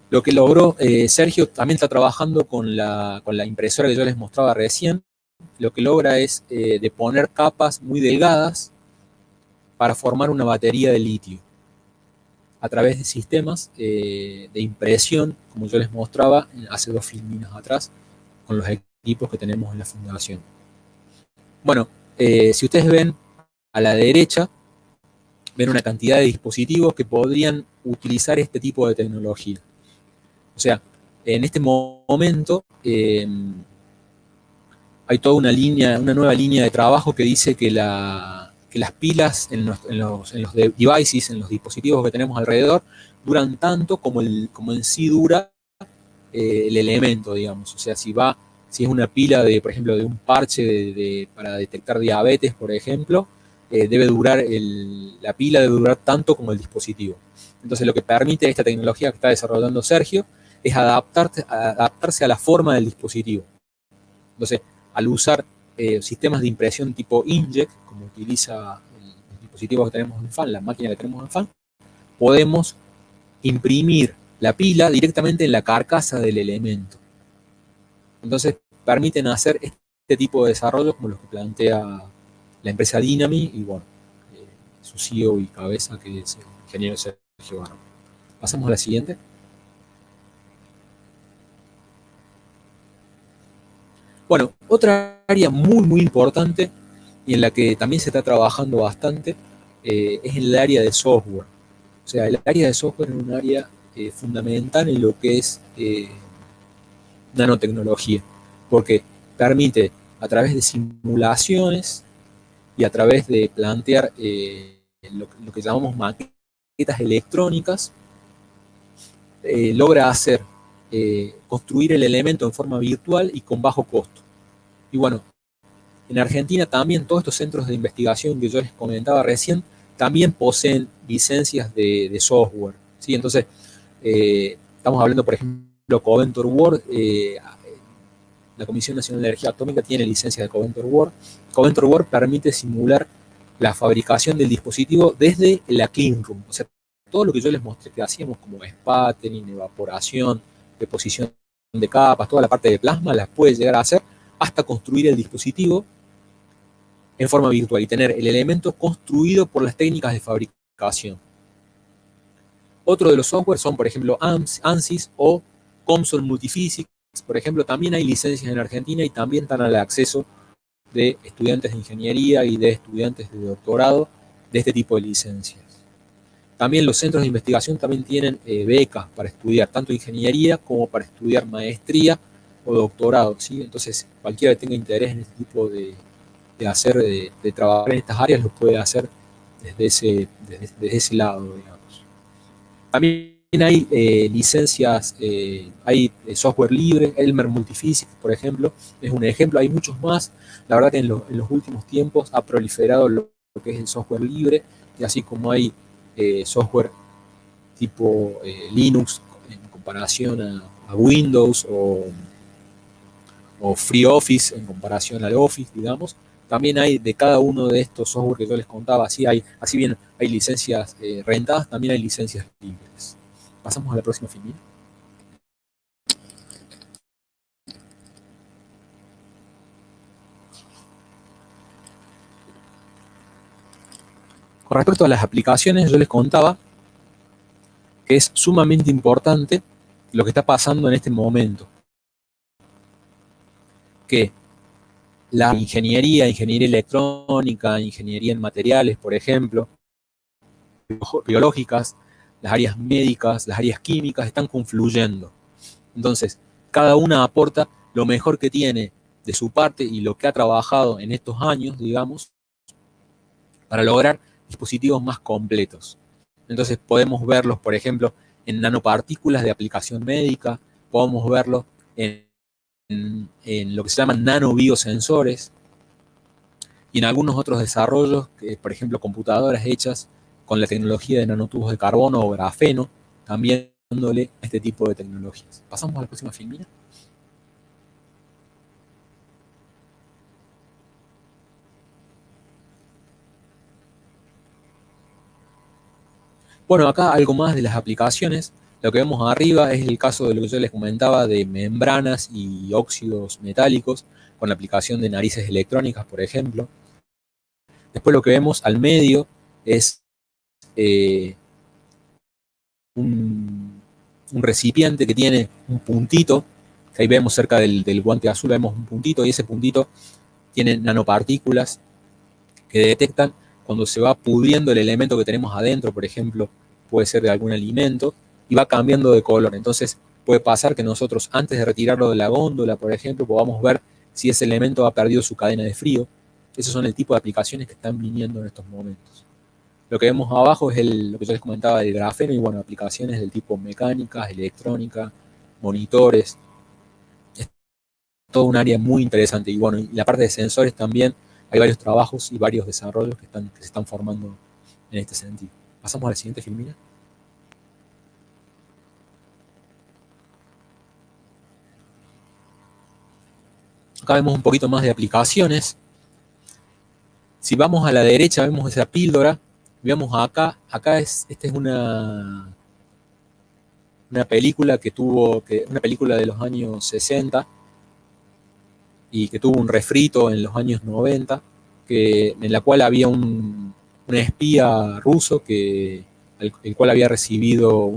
Lo que logró Sergio también está trabajando con la impresora que yo les mostraba recién. Lo que logra es de poner capas muy delgadas para formar una batería de litio a través de sistemas de impresión, como yo les mostraba hace 2 filminas atrás, con los equipos que tenemos en la fundación. Bueno, si ustedes ven a la derecha, ven una cantidad de dispositivos que podrían utilizar este tipo de tecnología. O sea, en este momento hay toda una nueva línea de trabajo que dice que las pilas en los devices, en los dispositivos que tenemos alrededor, duran tanto como en sí dura el elemento, digamos. O sea, si es una pila por ejemplo, de un parche para detectar diabetes, por ejemplo, la pila debe durar tanto como el dispositivo. Entonces, lo que permite esta tecnología que está desarrollando Sergio es adaptarse a la forma del dispositivo. Entonces, al usar sistemas de impresión tipo inkjet, como utiliza los dispositivos que tenemos en FAN, la máquina que tenemos en FAN, podemos imprimir la pila directamente en la carcasa del elemento. Entonces, permiten hacer este tipo de desarrollos como los que plantea la empresa Dynami y, bueno, su CEO y cabeza, que es el ingeniero Sergio Barón. Pasamos a la siguiente. Bueno, otra área muy importante y en la que también se está trabajando bastante es en el área de software. O sea, el área de software es un área fundamental en lo que es nanotecnología, porque permite a través de simulaciones y a través de plantear lo que llamamos maquetas electrónicas, logra construir el elemento en forma virtual y con bajo costo. Y bueno, en Argentina también todos estos centros de investigación que yo les comentaba recién también poseen licencias de software, ¿sí? Entonces, estamos hablando, por ejemplo, Coventor World, la Comisión Nacional de Energía Atómica tiene licencia de Coventor World. Coventor World permite simular la fabricación del dispositivo desde la clean room, o sea, todo lo que yo les mostré que hacíamos como sputtering, evaporación, deposición de capas, toda la parte de plasma, las puede llegar a hacer hasta construir el dispositivo en forma virtual y tener el elemento construido por las técnicas de fabricación. Otro de los software son, por ejemplo, ANSYS o COMSOL Multiphysics. Por ejemplo, también hay licencias en Argentina y también están al acceso de estudiantes de ingeniería y de estudiantes de doctorado de este tipo de licencias. También los centros de investigación también tienen becas para estudiar tanto ingeniería como para estudiar maestría o doctorado, ¿sí? Entonces, cualquiera que tenga interés en este tipo de trabajar en estas áreas lo puede hacer desde ese lado, digamos. También hay licencias, hay software libre, Elmer Multiphysics, por ejemplo, es un ejemplo, hay muchos más. La verdad que en los últimos tiempos ha proliferado lo que es el software libre, y así como hay software tipo Linux en comparación a Windows o FreeOffice en comparación al Office, digamos. También hay de cada uno de estos software que yo les contaba, así bien hay licencias rentadas, también hay licencias libres. Pasamos a la próxima filmina. Con respecto a las aplicaciones, yo les contaba que es sumamente importante lo que está pasando en este momento. Que la ingeniería electrónica, ingeniería en materiales, por ejemplo, biológicas, las áreas médicas, las áreas químicas están confluyendo. Entonces, cada una aporta lo mejor que tiene de su parte y lo que ha trabajado en estos años, digamos, para lograr dispositivos más completos. Entonces, podemos verlos, por ejemplo, en nanopartículas de aplicación médica, podemos verlos en lo que se llaman nanobiosensores, y en algunos otros desarrollos, por ejemplo, computadoras hechas con la tecnología de nanotubos de carbono o grafeno, también dándole este tipo de tecnologías. Pasamos a la próxima filmina. Bueno, acá algo más de las aplicaciones. Lo que vemos arriba es el caso de lo que yo les comentaba de membranas y óxidos metálicos con la aplicación de narices electrónicas, por ejemplo. Después lo que vemos al medio es un recipiente que tiene un puntito, que ahí vemos cerca del guante azul, vemos un puntito, y ese puntito tiene nanopartículas que detectan cuando se va pudriendo el elemento que tenemos adentro, por ejemplo, puede ser de algún alimento, y va cambiando de color. Entonces puede pasar que nosotros, antes de retirarlo de la góndola, por ejemplo, podamos ver si ese elemento ha perdido su cadena de frío. Esos son el tipo de aplicaciones que están viniendo en estos momentos. Lo que vemos abajo es lo que yo les comentaba del grafeno y, bueno, aplicaciones del tipo mecánicas, electrónica, monitores. Es todo un área muy interesante. Y bueno, y la parte de sensores también, hay varios trabajos y varios desarrollos que se están formando en este sentido. Pasamos a la siguiente filmina. Acá vemos un poquito más de aplicaciones. Si vamos a la derecha, vemos esa píldora. Vemos acá esta es una película una película de los años 60 y que tuvo un refrito en los años 90, en la cual había un espía ruso el cual había recibido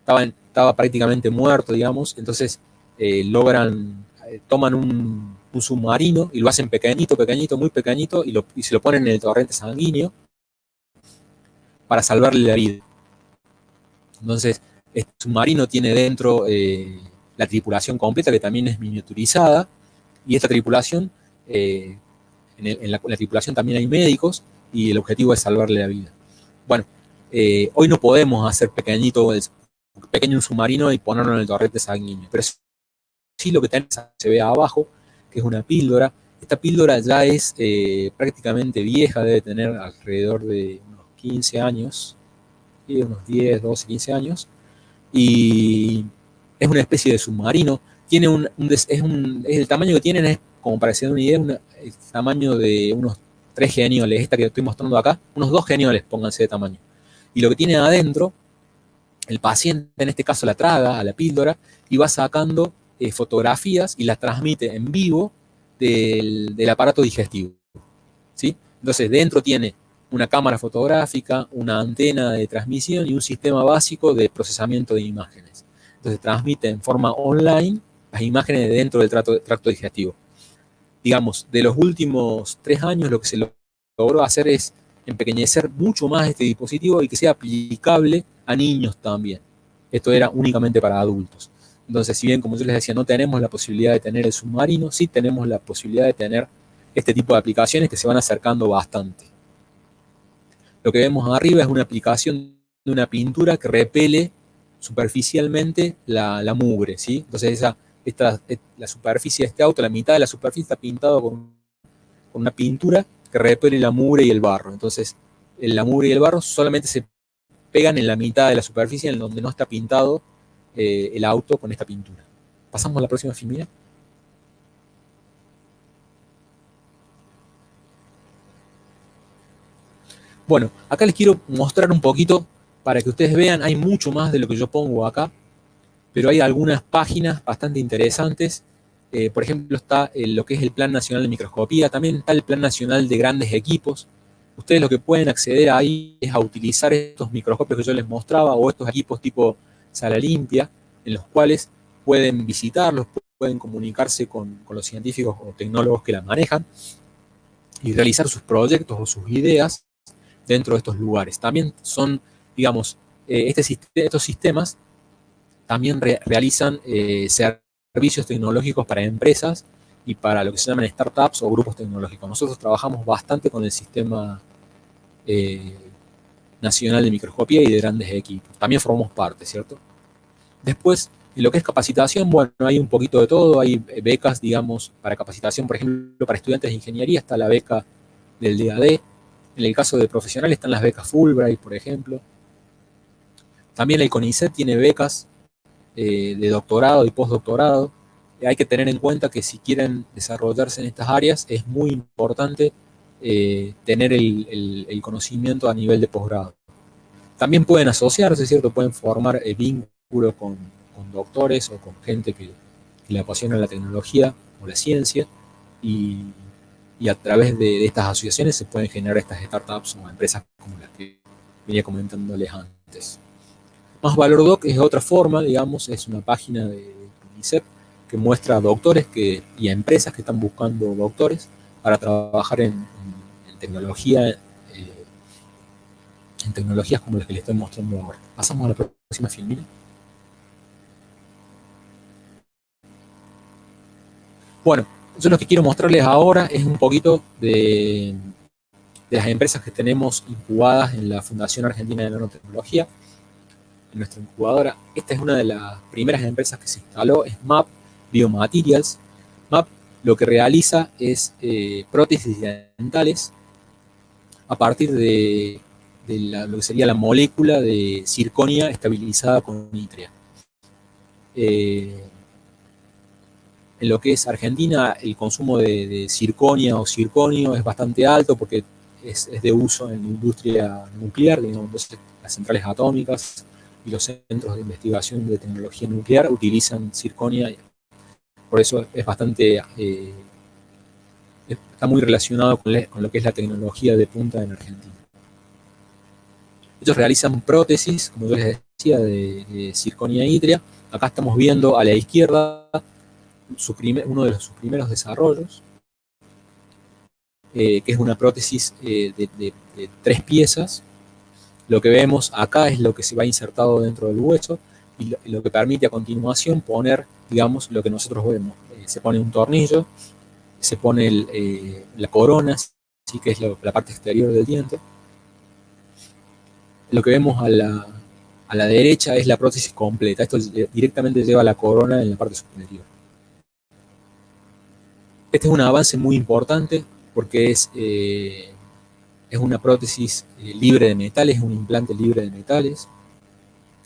estaba prácticamente muerto, digamos. Entonces toman un submarino y lo hacen pequeñito, muy pequeñito, y se lo ponen en el torrente sanguíneo para salvarle la vida. Entonces, este submarino tiene dentro la tripulación completa, que también es miniaturizada, y esta tripulación, en la tripulación también hay médicos, y el objetivo es salvarle la vida. Bueno, hoy no podemos hacer pequeño un submarino y ponerlo en el torrente sanguíneo, pero sí lo que se ve abajo, que es una píldora. Esta píldora ya es prácticamente vieja, debe tener alrededor de unos 15 años, unos 10, 12, 15 años, y es una especie de submarino. Tiene el tamaño que tienen es, como para hacer una idea, el tamaño de unos 3 genioles, esta que estoy mostrando acá, unos 2 genioles, pónganse de tamaño. Y lo que tiene adentro, el paciente en este caso la traga a la píldora y va sacando fotografías y las transmite en vivo del aparato digestivo, ¿sí? Entonces dentro tiene una cámara fotográfica, una antena de transmisión y un sistema básico de procesamiento de imágenes. Entonces transmite en forma online las imágenes dentro del tracto digestivo. Digamos, de los últimos 3 años lo que se logró hacer es empequeñecer mucho más este dispositivo y que sea aplicable a niños también. Esto era únicamente para adultos. Entonces, si bien, como yo les decía, no tenemos la posibilidad de tener el submarino, sí tenemos la posibilidad de tener este tipo de aplicaciones que se van acercando bastante. Lo que vemos arriba es una aplicación de una pintura que repele superficialmente la mugre, ¿sí? Entonces la superficie de este auto, la mitad de la superficie está pintada con una pintura que repele la mugre y el barro. Entonces la mugre y el barro solamente se pegan en la mitad de la superficie en donde no está pintado el auto con esta pintura. Pasamos a la próxima filmina. Bueno, acá les quiero mostrar un poquito para que ustedes vean. Hay mucho más de lo que yo pongo acá, pero hay algunas páginas bastante interesantes. Por ejemplo, está lo que es el Plan Nacional de Microscopía, también está el Plan Nacional de Grandes Equipos. Ustedes lo que pueden acceder ahí es a utilizar estos microscopios que yo les mostraba o estos equipos tipo sala limpia, en los cuales pueden visitarlos, pueden comunicarse con los científicos o tecnólogos que la manejan y realizar sus proyectos o sus ideas dentro de estos lugares. También son, digamos, estos sistemas también realizan servicios tecnológicos para empresas y para lo que se llaman startups o grupos tecnológicos. Nosotros trabajamos bastante con el sistema nacional de microscopía y de grandes equipos. También formamos parte, ¿cierto? Después En lo que es capacitación, bueno, hay un poquito de todo, hay becas, digamos, para capacitación, por ejemplo, para estudiantes de ingeniería está la beca del DAD, en el caso de profesionales están las becas Fulbright, por ejemplo. También el CONICET tiene becas de doctorado y postdoctorado. Hay que tener en cuenta que si quieren desarrollarse en estas áreas es muy importante tener el conocimiento a nivel de posgrado. También pueden asociarse, ¿cierto? Pueden formar vínculos con doctores o con gente que le apasiona la tecnología o la ciencia y, y a través de estas asociaciones se pueden generar estas startups o empresas como las que venía comentándoles antes. Más Valor Doc es otra forma, digamos, es una página de UNICEF que muestra a doctores y a empresas que están buscando doctores para trabajar en tecnología, en tecnologías como las que les estoy mostrando ahora. Pasamos a la próxima filmina. Bueno, yo lo que quiero mostrarles ahora es un poquito de las empresas que tenemos incubadas en la Fundación Argentina de Nanotecnología, en nuestra incubadora. Esta es una de las primeras empresas que se instaló, es MAP Biomaterials. MAP lo que realiza es prótesis dentales a partir de lo que sería la molécula de circonia estabilizada con nitrea. En lo que es Argentina, el consumo de circonia o circonio es bastante alto porque es de uso en la industria nuclear, digamos, entonces las centrales atómicas y los centros de investigación de tecnología nuclear utilizan circonia, por eso es bastante, está muy relacionado con lo que es la tecnología de punta en Argentina. Ellos realizan prótesis, como yo les decía, de circonia ítrea. Acá estamos viendo a la izquierda uno de sus primeros desarrollos, que es una prótesis de 3 piezas. Lo que vemos acá es lo que se va insertado dentro del hueso y lo que permite a continuación poner, digamos, lo que nosotros vemos. Se pone un tornillo, se pone la corona, ¿sí? Que es la parte exterior del diente. Lo que vemos a la derecha es la prótesis completa. Esto directamente lleva la corona en la parte superior. Este es un avance muy importante porque es una prótesis libre de metales, es un implante libre de metales.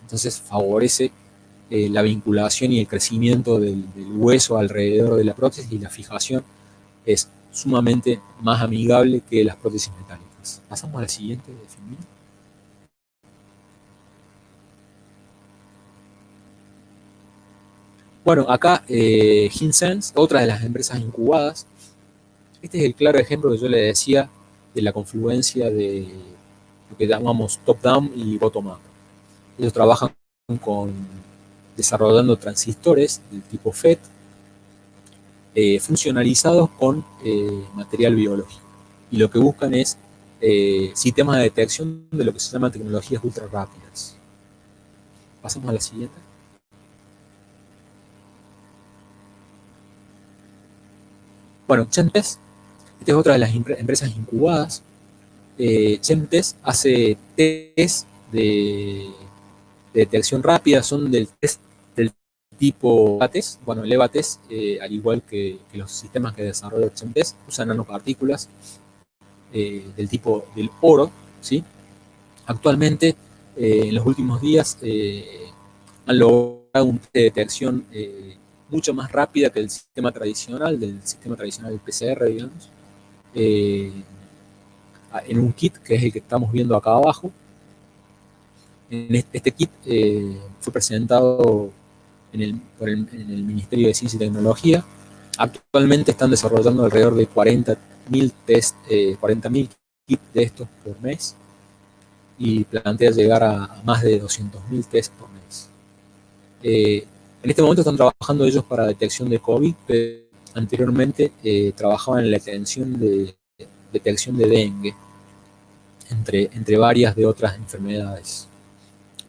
Entonces favorece la vinculación y el crecimiento del hueso alrededor de la prótesis y la fijación es sumamente más amigable que las prótesis metálicas. Pasamos a la siguiente. Bueno, acá HinSense, otra de las empresas incubadas. Este es el claro ejemplo que yo le decía de la confluencia de lo que llamamos top-down y bottom-up. Ellos trabajan con desarrollando transistores del tipo FET funcionalizados con material biológico. Y lo que buscan es sistemas de detección de lo que se llaman tecnologías ultra rápidas. Pasamos a la siguiente. Bueno, Chemtest, esta es otra de las empresas incubadas. Chemtest hace test de detección rápida, son del test del tipo EVA-test. Bueno, el EVA-test, al igual que los sistemas que desarrolla Chemtest, usan nanopartículas del tipo del oro, ¿sí? Actualmente, en los últimos días, han logrado una detección mucho más rápida que el sistema tradicional, del PCR, digamos, eh, en un kit que es el que estamos viendo acá abajo. En este kit fue presentado en el Ministerio de Ciencia y Tecnología. Actualmente están desarrollando alrededor de 40.000 test, 40.000 kits de estos por mes y plantea llegar a más de 200.000 test por mes. En este momento están trabajando ellos para detección de COVID, pero anteriormente trabajaban en la detección de dengue, entre varias de otras enfermedades.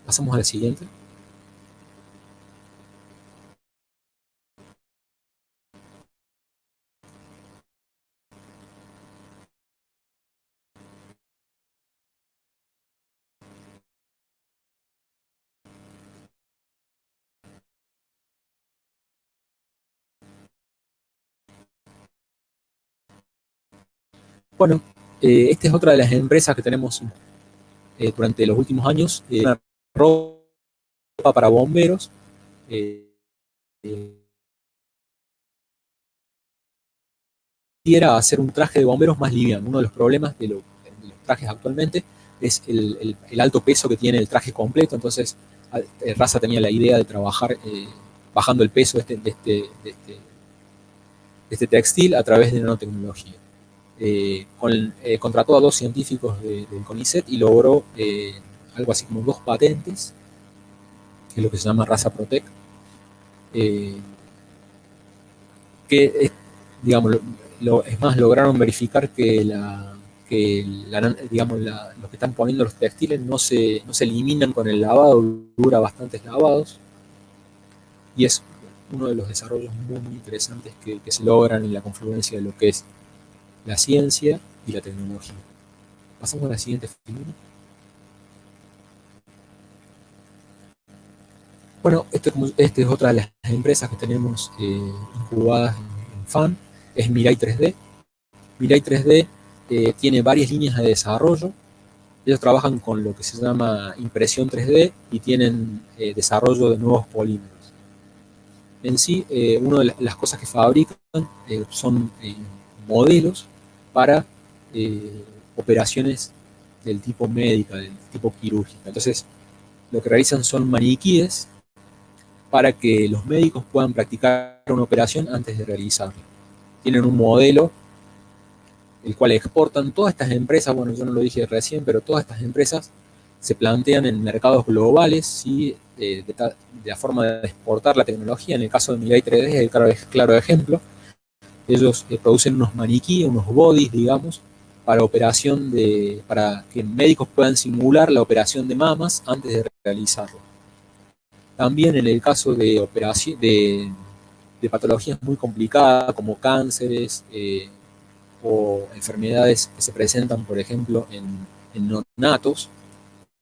Pasamos a la siguiente. Bueno, esta es otra de las empresas que tenemos durante los últimos años, una ropa para bomberos. Quiera hacer un traje de bomberos más liviano. Uno de los problemas de los trajes actualmente es el alto peso que tiene el traje completo. Entonces, Raza tenía la idea de trabajar bajando el peso de este textil a través de nanotecnología. Contrató a 2 científicos del CONICET y logró algo así como 2 patentes, que es lo que se llama Raza Protec, que digamos, es más, lograron verificar que digamos, los que están poniendo los textiles no se eliminan con el lavado, dura bastantes lavados, y es uno de los desarrollos muy, muy interesantes que se logran en la confluencia de lo que es la ciencia y la tecnología. Pasamos a la siguiente figura. Bueno, esta es otra de las empresas que tenemos incubadas en FAN, es Mirai 3D. Mirai 3D tiene varias líneas de desarrollo. Ellos trabajan con lo que se llama impresión 3D y tienen desarrollo de nuevos polímeros. En sí, una de las cosas que fabrican son modelos para operaciones del tipo médica, del tipo quirúrgica. Entonces, lo que realizan son maniquíes para que los médicos puedan practicar una operación antes de realizarla. Tienen un modelo el cual exportan todas estas empresas. Bueno, yo no lo dije recién, pero todas estas empresas se plantean en mercados globales, ¿sí? de la forma de exportar la tecnología. En el caso de Mirai 3D es el claro ejemplo. Ellos producen unos maniquíes, unos bodies, digamos, para que médicos puedan simular la operación de mamas antes de realizarlo. También en el caso de patologías muy complicadas como cánceres o enfermedades que se presentan, por ejemplo, en neonatos,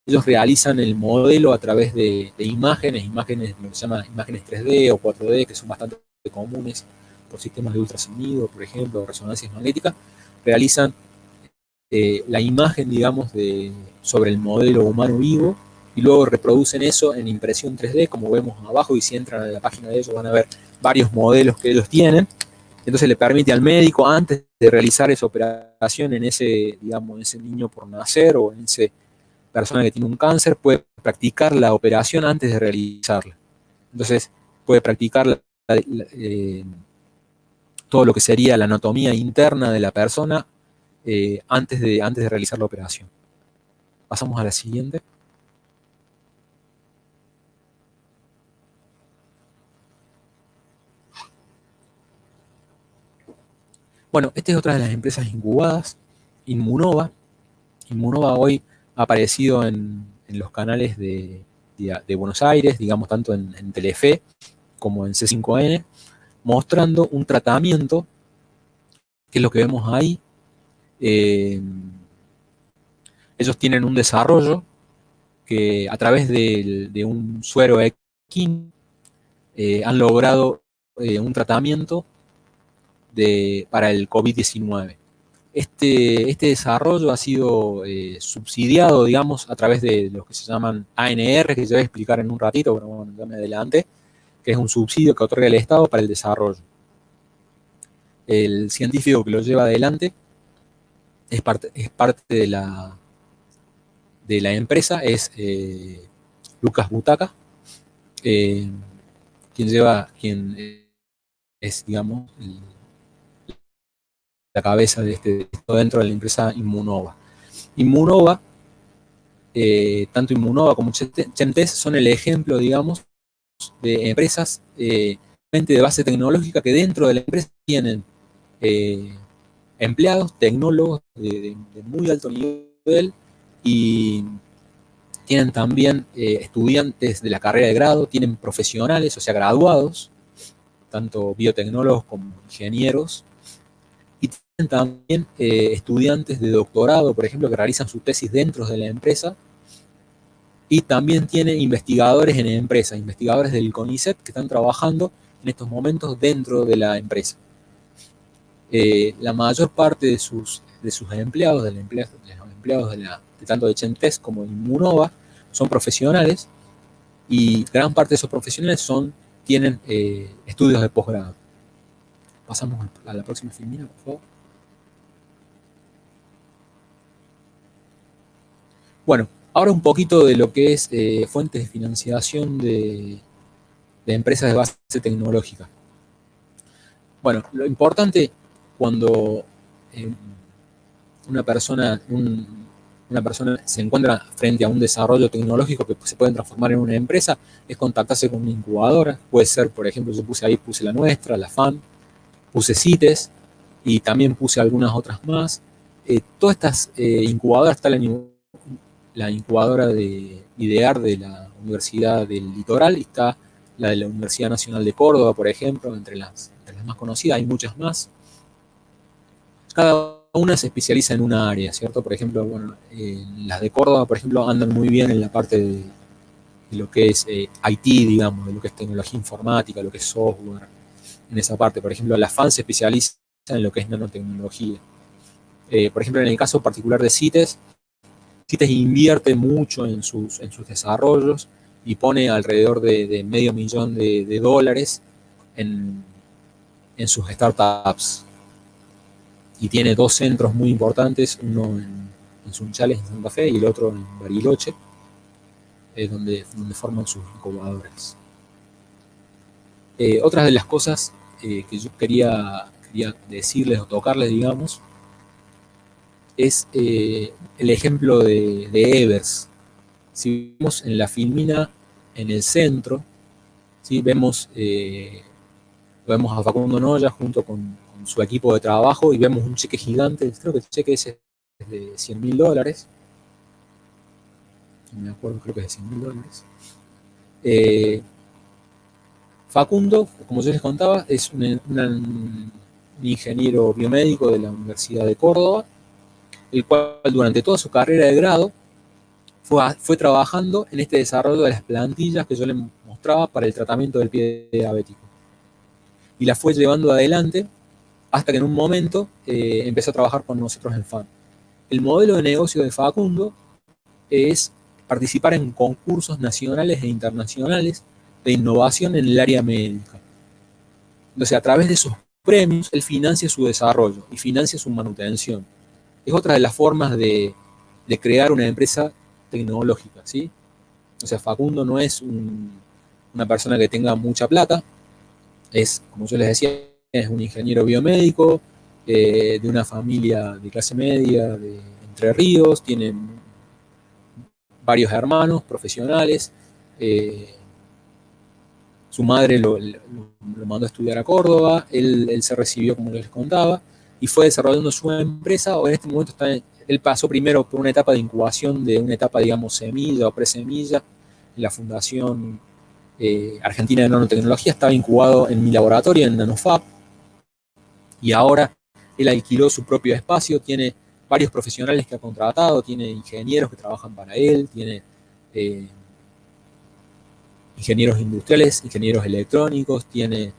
ellos realizan el modelo a través de imágenes, lo que se llama imágenes 3D o 4D, que son bastante comunes por sistemas de ultrasonido, por ejemplo, resonancias magnéticas. Realizan la imagen, digamos, sobre el modelo humano vivo, y luego reproducen eso en impresión 3D, como vemos abajo, y si entran a la página de ellos van a ver varios modelos que ellos tienen. Entonces le permite al médico, antes de realizar esa operación en ese, digamos, ese niño por nacer o en esa persona que tiene un cáncer, puede practicar la operación antes de realizarla. Entonces puede practicar todo lo que sería la anatomía interna de la persona antes de realizar la operación. Pasamos a la siguiente. Bueno, esta es otra de las empresas incubadas, Inmunova. Inmunova hoy ha aparecido en los canales de Buenos Aires, digamos, tanto en Telefe como en C5N, mostrando un tratamiento, que es lo que vemos ahí. Ellos tienen un desarrollo que a través de un suero equino han logrado un tratamiento para el COVID-19. Este desarrollo ha sido subsidiado, digamos, a través de lo que se llaman ANR, que yo voy a explicar en un ratito, pero bueno, ya me adelante, que es un subsidio que otorga el Estado para el desarrollo. El científico que lo lleva adelante es parte de la empresa, es Lucas Butaca, quien es, digamos, la cabeza de esto dentro de la empresa Inmunova. Inmunova, tanto Inmunova como Chemtest son el ejemplo, digamos, de empresas de base tecnológica que dentro de la empresa tienen empleados, tecnólogos de muy alto nivel, y tienen también estudiantes de la carrera de grado, tienen profesionales, o sea, graduados, tanto biotecnólogos como ingenieros, y tienen también estudiantes de doctorado, por ejemplo, que realizan su tesis dentro de la empresa, y también tiene investigadores en la empresa, investigadores del CONICET que están trabajando en estos momentos dentro de la empresa. La mayor parte de de sus empleados, de los empleados de tanto de Chentest como de Inmunova, son profesionales, y gran parte de esos profesionales tienen estudios de posgrado. Pasamos a la próxima filmina, por favor. Bueno, ahora un poquito de lo que es fuentes de financiación de empresas de base tecnológica. Bueno, lo importante cuando una persona se encuentra frente a un desarrollo tecnológico que se puede transformar en una empresa es contactarse con una incubadora. Puede ser, por ejemplo, yo puse la nuestra, la FAN, puse CITES y también puse algunas otras más. Todas estas incubadoras, está la incubadora de IDEAR de la Universidad del Litoral, y está la de la Universidad Nacional de Córdoba, por ejemplo, entre las más conocidas. Hay muchas más. Cada una se especializa en una área, ¿cierto? Por ejemplo, bueno, las de Córdoba, por ejemplo, andan muy bien en la parte de lo que es IT, digamos, de lo que es tecnología informática, lo que es software, en esa parte. Por ejemplo, la FAN se especializa en lo que es nanotecnología. Por ejemplo, en el caso particular de CITES invierte mucho en sus desarrollos y pone alrededor de $500,000 en sus startups. Y tiene 2 centros muy importantes, uno en Sunchales, en Santa Fe, y el otro en Bariloche, donde forman sus incubadoras. Otras de las cosas que yo quería decirles o tocarles, digamos, es el ejemplo de Evers. Si vemos en la filmina, en el centro, ¿sí? vemos a Facundo Noya junto con su equipo de trabajo, y vemos un cheque gigante. Creo que el cheque ese es de $100,000. No me acuerdo, creo que es de $100,000. Facundo, como yo les contaba, es un ingeniero biomédico de la Universidad de Córdoba, el cual durante toda su carrera de grado fue trabajando en este desarrollo de las plantillas que yo les mostraba para el tratamiento del pie diabético. Y la fue llevando adelante hasta que en un momento empezó a trabajar con nosotros en FAN. El modelo de negocio de Facundo es participar en concursos nacionales e internacionales de innovación en el área médica. Entonces, a través de esos premios, él financia su desarrollo y financia su manutención. Es otra de las formas de crear una empresa tecnológica, ¿sí? O sea, Facundo no es una persona que tenga mucha plata, es, como yo les decía, es un ingeniero biomédico, de una familia de clase media de Entre Ríos, tiene varios hermanos profesionales, su madre lo mandó a estudiar a Córdoba, él se recibió, como les contaba, y fue desarrollando su empresa. O en este momento él pasó primero por una etapa de incubación, de una etapa, digamos, semilla o presemilla, en la Fundación Argentina de Nanotecnología. Estaba incubado en mi laboratorio, en NanoFab, y ahora él alquiló su propio espacio, tiene varios profesionales que ha contratado, tiene ingenieros que trabajan para él, tiene ingenieros industriales, ingenieros electrónicos, tiene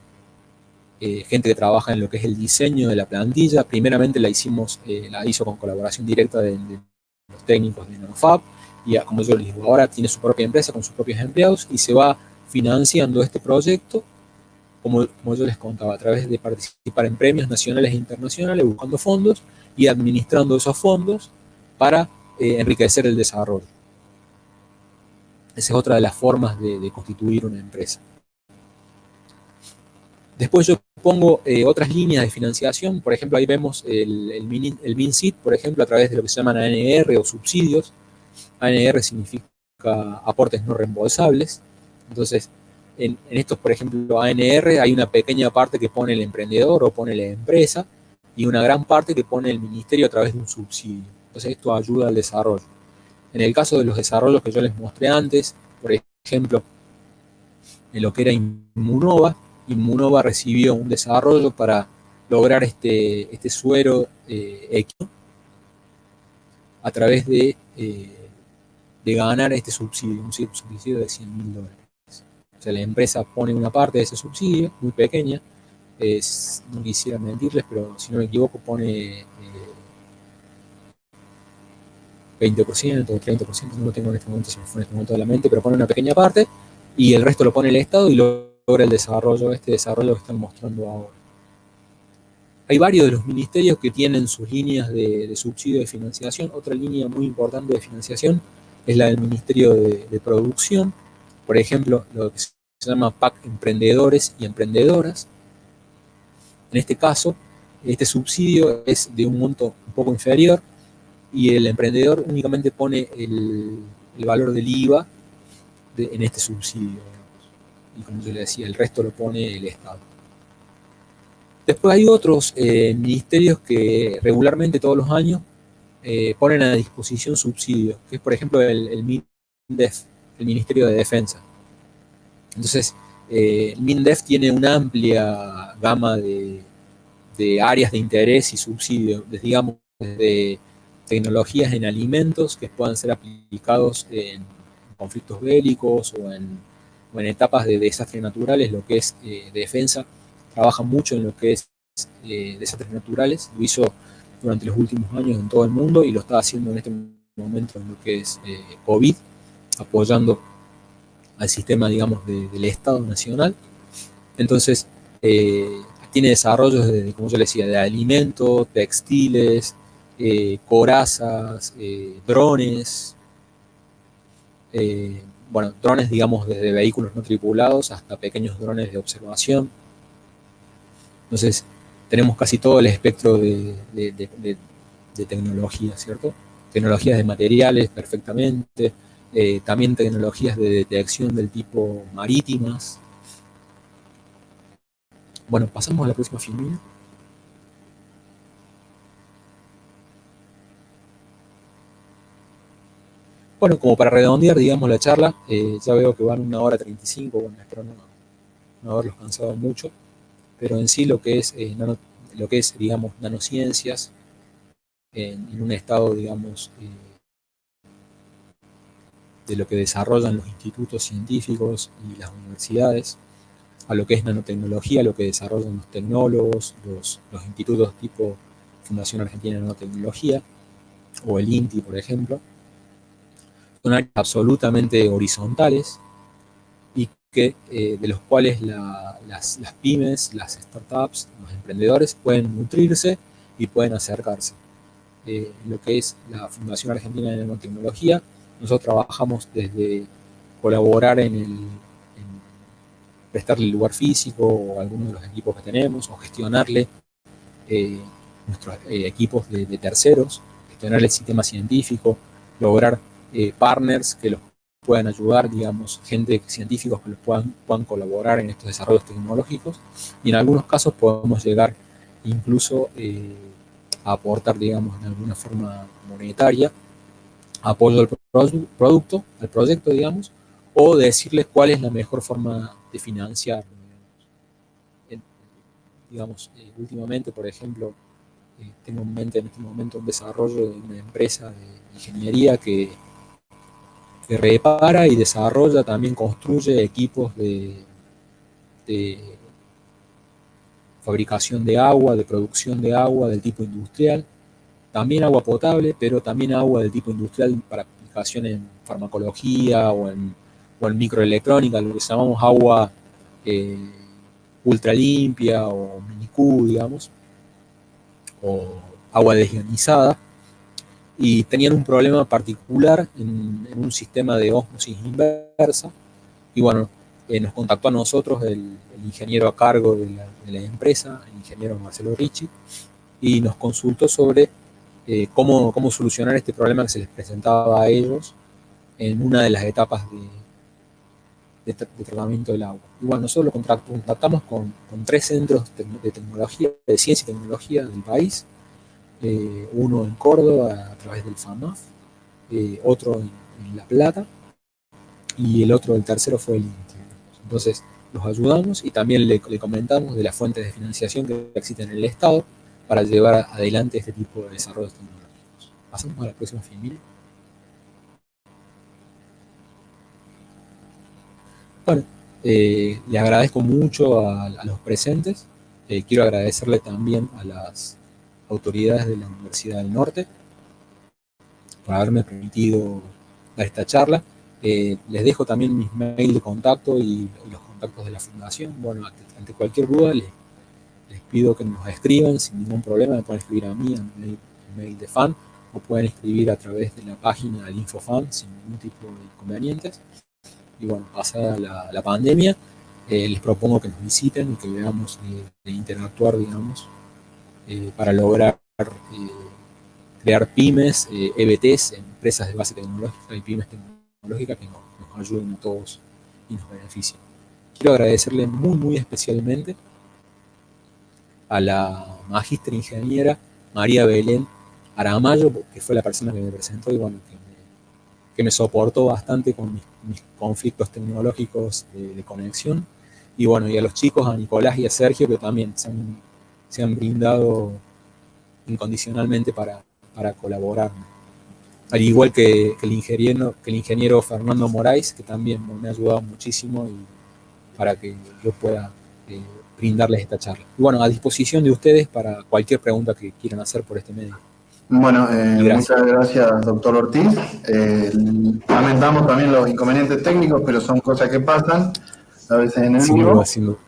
gente que trabaja en lo que es el diseño de la plantilla. Primeramente la hizo con colaboración directa de los técnicos de NanoFab, y como yo les digo, ahora tiene su propia empresa con sus propios empleados y se va financiando este proyecto, como yo les contaba, a través de participar en premios nacionales e internacionales, buscando fondos y administrando esos fondos para enriquecer el desarrollo. Esa es otra de las formas de constituir una empresa. Después yo pongo otras líneas de financiación. Por ejemplo, ahí vemos el MinSIT, por ejemplo, a través de lo que se llaman ANR o subsidios. ANR significa aportes no reembolsables. Entonces, en estos, por ejemplo, ANR, hay una pequeña parte que pone el emprendedor o pone la empresa, y una gran parte que pone el ministerio a través de un subsidio. Entonces, esto ayuda al desarrollo. En el caso de los desarrollos que yo les mostré antes, por ejemplo, en lo que era Inmunova recibió un desarrollo para lograr este suero equino a través de ganar este subsidio, un subsidio de $100,000. O sea, la empresa pone una parte de ese subsidio, muy pequeña, no quisiera mentirles, pero si no me equivoco pone 20% o 30%, no lo tengo en este momento, se me fue en este momento de la mente, pero pone una pequeña parte y el resto lo pone el Estado y logra el desarrollo, este desarrollo que están mostrando ahora. Hay varios de los ministerios que tienen sus líneas de subsidio de financiación. Otra línea muy importante de financiación es la del Ministerio de Producción. Por ejemplo, lo que se llama PAC Emprendedores y Emprendedoras. En este caso, este subsidio es de un monto un poco inferior y el emprendedor únicamente pone el valor del IVA en este subsidio. Y como yo le decía, el resto lo pone el Estado. Después hay otros ministerios que regularmente todos los años ponen a disposición subsidios, que es por ejemplo el MINDEF, el Ministerio de Defensa. Entonces, el MINDEF tiene una amplia gama de áreas de interés y subsidios, digamos, desde tecnologías en alimentos que puedan ser aplicados en conflictos bélicos o en etapas de desastres naturales, lo que es defensa. Trabaja mucho en lo que es desastres naturales, lo hizo durante los últimos años en todo el mundo y lo está haciendo en este momento en lo que es COVID, apoyando al sistema, digamos, del Estado Nacional. Entonces, tiene desarrollos, como yo le decía, de alimentos, textiles, corazas, drones, bueno, drones, digamos, desde vehículos no tripulados hasta pequeños drones de observación. Entonces, tenemos casi todo el espectro de tecnología, ¿cierto? Tecnologías de materiales perfectamente, también tecnologías de detección del tipo marítimas. Bueno, pasamos a la próxima filmina. Bueno, como para redondear, digamos, la charla, ya veo que van 1:35, bueno, espero no haberlos cansado mucho, pero en sí lo que es, digamos, nanociencias, en un estado, digamos, de lo que desarrollan los institutos científicos y las universidades, a lo que es nanotecnología, lo que desarrollan los tecnólogos, los institutos tipo Fundación Argentina de Nanotecnología, o el INTI, por ejemplo. Son áreas absolutamente horizontales y que, de los cuales las pymes, las startups, los emprendedores pueden nutrirse y pueden acercarse. Lo que es la Fundación Argentina de Nanotecnología, nosotros trabajamos desde colaborar en prestarle lugar físico o alguno de los equipos que tenemos, o gestionarle nuestros equipos de terceros, gestionar el sistema científico, lograr partners que los puedan ayudar, digamos, científicos que los puedan colaborar en estos desarrollos tecnológicos, y en algunos casos podemos llegar incluso a aportar, digamos, de alguna forma monetaria, apoyo al producto, al proyecto, digamos, o decirles cuál es la mejor forma de financiar. Digamos, últimamente, por ejemplo, tengo en mente en este momento un desarrollo de una empresa de ingeniería que repara y desarrolla, también construye equipos de fabricación de agua, de producción de agua del tipo industrial, también agua potable, pero también agua del tipo industrial para aplicación en farmacología o en microelectrónica, lo que llamamos agua ultra limpia o mini-Q, digamos, o agua desionizada, y tenían un problema particular en un sistema de ósmosis inversa, y bueno, nos contactó a nosotros el ingeniero a cargo de la empresa, el ingeniero Marcelo Ricci, y nos consultó sobre cómo solucionar este problema que se les presentaba a ellos en una de las etapas de tratamiento del agua. Y bueno, nosotros lo contactamos con 3 centros de tecnología, de ciencia y tecnología del país, uno en Córdoba a través del FAMAF, otro en La Plata, y el tercero fue el INTI. Entonces los ayudamos y también le comentamos de las fuentes de financiación que existen en el Estado para llevar adelante este tipo de desarrollos tecnológicos. Pasamos a la próxima filmina. Bueno, le agradezco mucho a los presentes. Quiero agradecerle también a las autoridades de la Universidad del Norte, haberme permitido dar esta charla. Les dejo también mis mails de contacto y los contactos de la fundación. Bueno, ante cualquier duda les pido que nos escriban sin ningún problema. Me pueden escribir a mí, a mi mail de fan, o pueden escribir a través de la página del InfoFan sin ningún tipo de inconvenientes. Y bueno, pasada la pandemia, les propongo que nos visiten y que veamos de interactuar, digamos, para lograr crear pymes, EBTs, empresas de base tecnológica y pymes tecnológicas que nos ayuden a todos y nos beneficien. Quiero agradecerle muy, muy especialmente a la magíster ingeniera María Belén Aramayo, que fue la persona que me presentó y bueno, que me soportó bastante con mis conflictos tecnológicos de conexión. Y bueno, y a los chicos, a Nicolás y a Sergio, que también se han brindado incondicionalmente para colaborar. Al igual que el ingeniero Fernando Moraes, que también me ha ayudado muchísimo para que yo pueda brindarles esta charla. Y bueno, a disposición de ustedes para cualquier pregunta que quieran hacer por este medio. Bueno, muchas gracias, doctor Ortiz. Lamentamos también los inconvenientes técnicos, pero son cosas que pasan a veces en el vivo. Sin duda.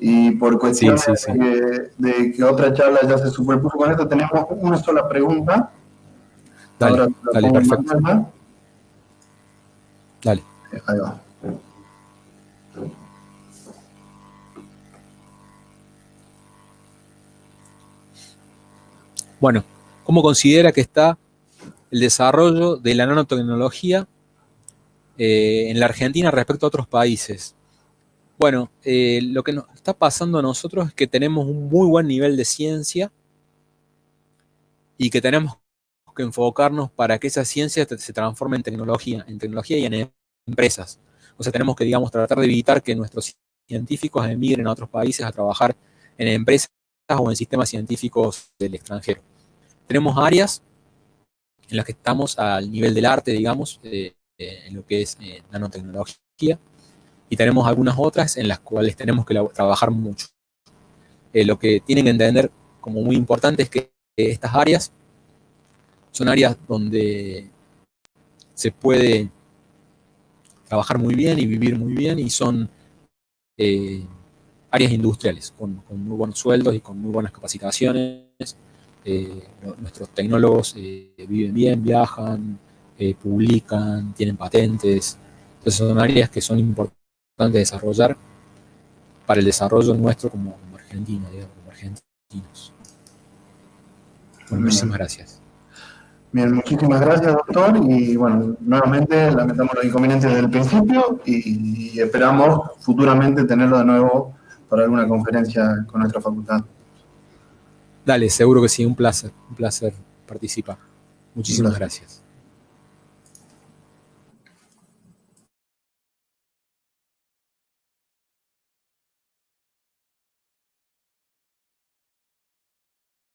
Y por cuestión de que otra charla ya se superpuso con esto, tenemos una sola pregunta. Dale, perfecto. Dale. Ahí va. Bueno, ¿cómo considera que está el desarrollo de la nanotecnología en la Argentina respecto a otros países? Bueno, lo que nos está pasando a nosotros es que tenemos un muy buen nivel de ciencia y que tenemos que enfocarnos para que esa ciencia se transforme en tecnología y en empresas. O sea, tenemos que, digamos, tratar de evitar que nuestros científicos emigren a otros países a trabajar en empresas o en sistemas científicos del extranjero. Tenemos áreas en las que estamos al nivel del arte, digamos, en lo que es nanotecnología, y tenemos algunas otras en las cuales tenemos que trabajar mucho. Lo que tienen que entender como muy importante es que estas áreas son áreas donde se puede trabajar muy bien y vivir muy bien, y son áreas industriales con muy buenos sueldos y con muy buenas capacitaciones. Nuestros tecnólogos viven bien, viajan, publican, tienen patentes. Entonces son áreas que son importantes desarrollar para el desarrollo nuestro como Argentina, digamos, como argentinos. Bueno, muchísimas gracias. Bien, muchísimas gracias, doctor. Y bueno, nuevamente lamentamos los inconvenientes del principio y esperamos futuramente tenerlo de nuevo para alguna conferencia con nuestra facultad. Dale, seguro que sí, un placer participar. Muchísimas gracias.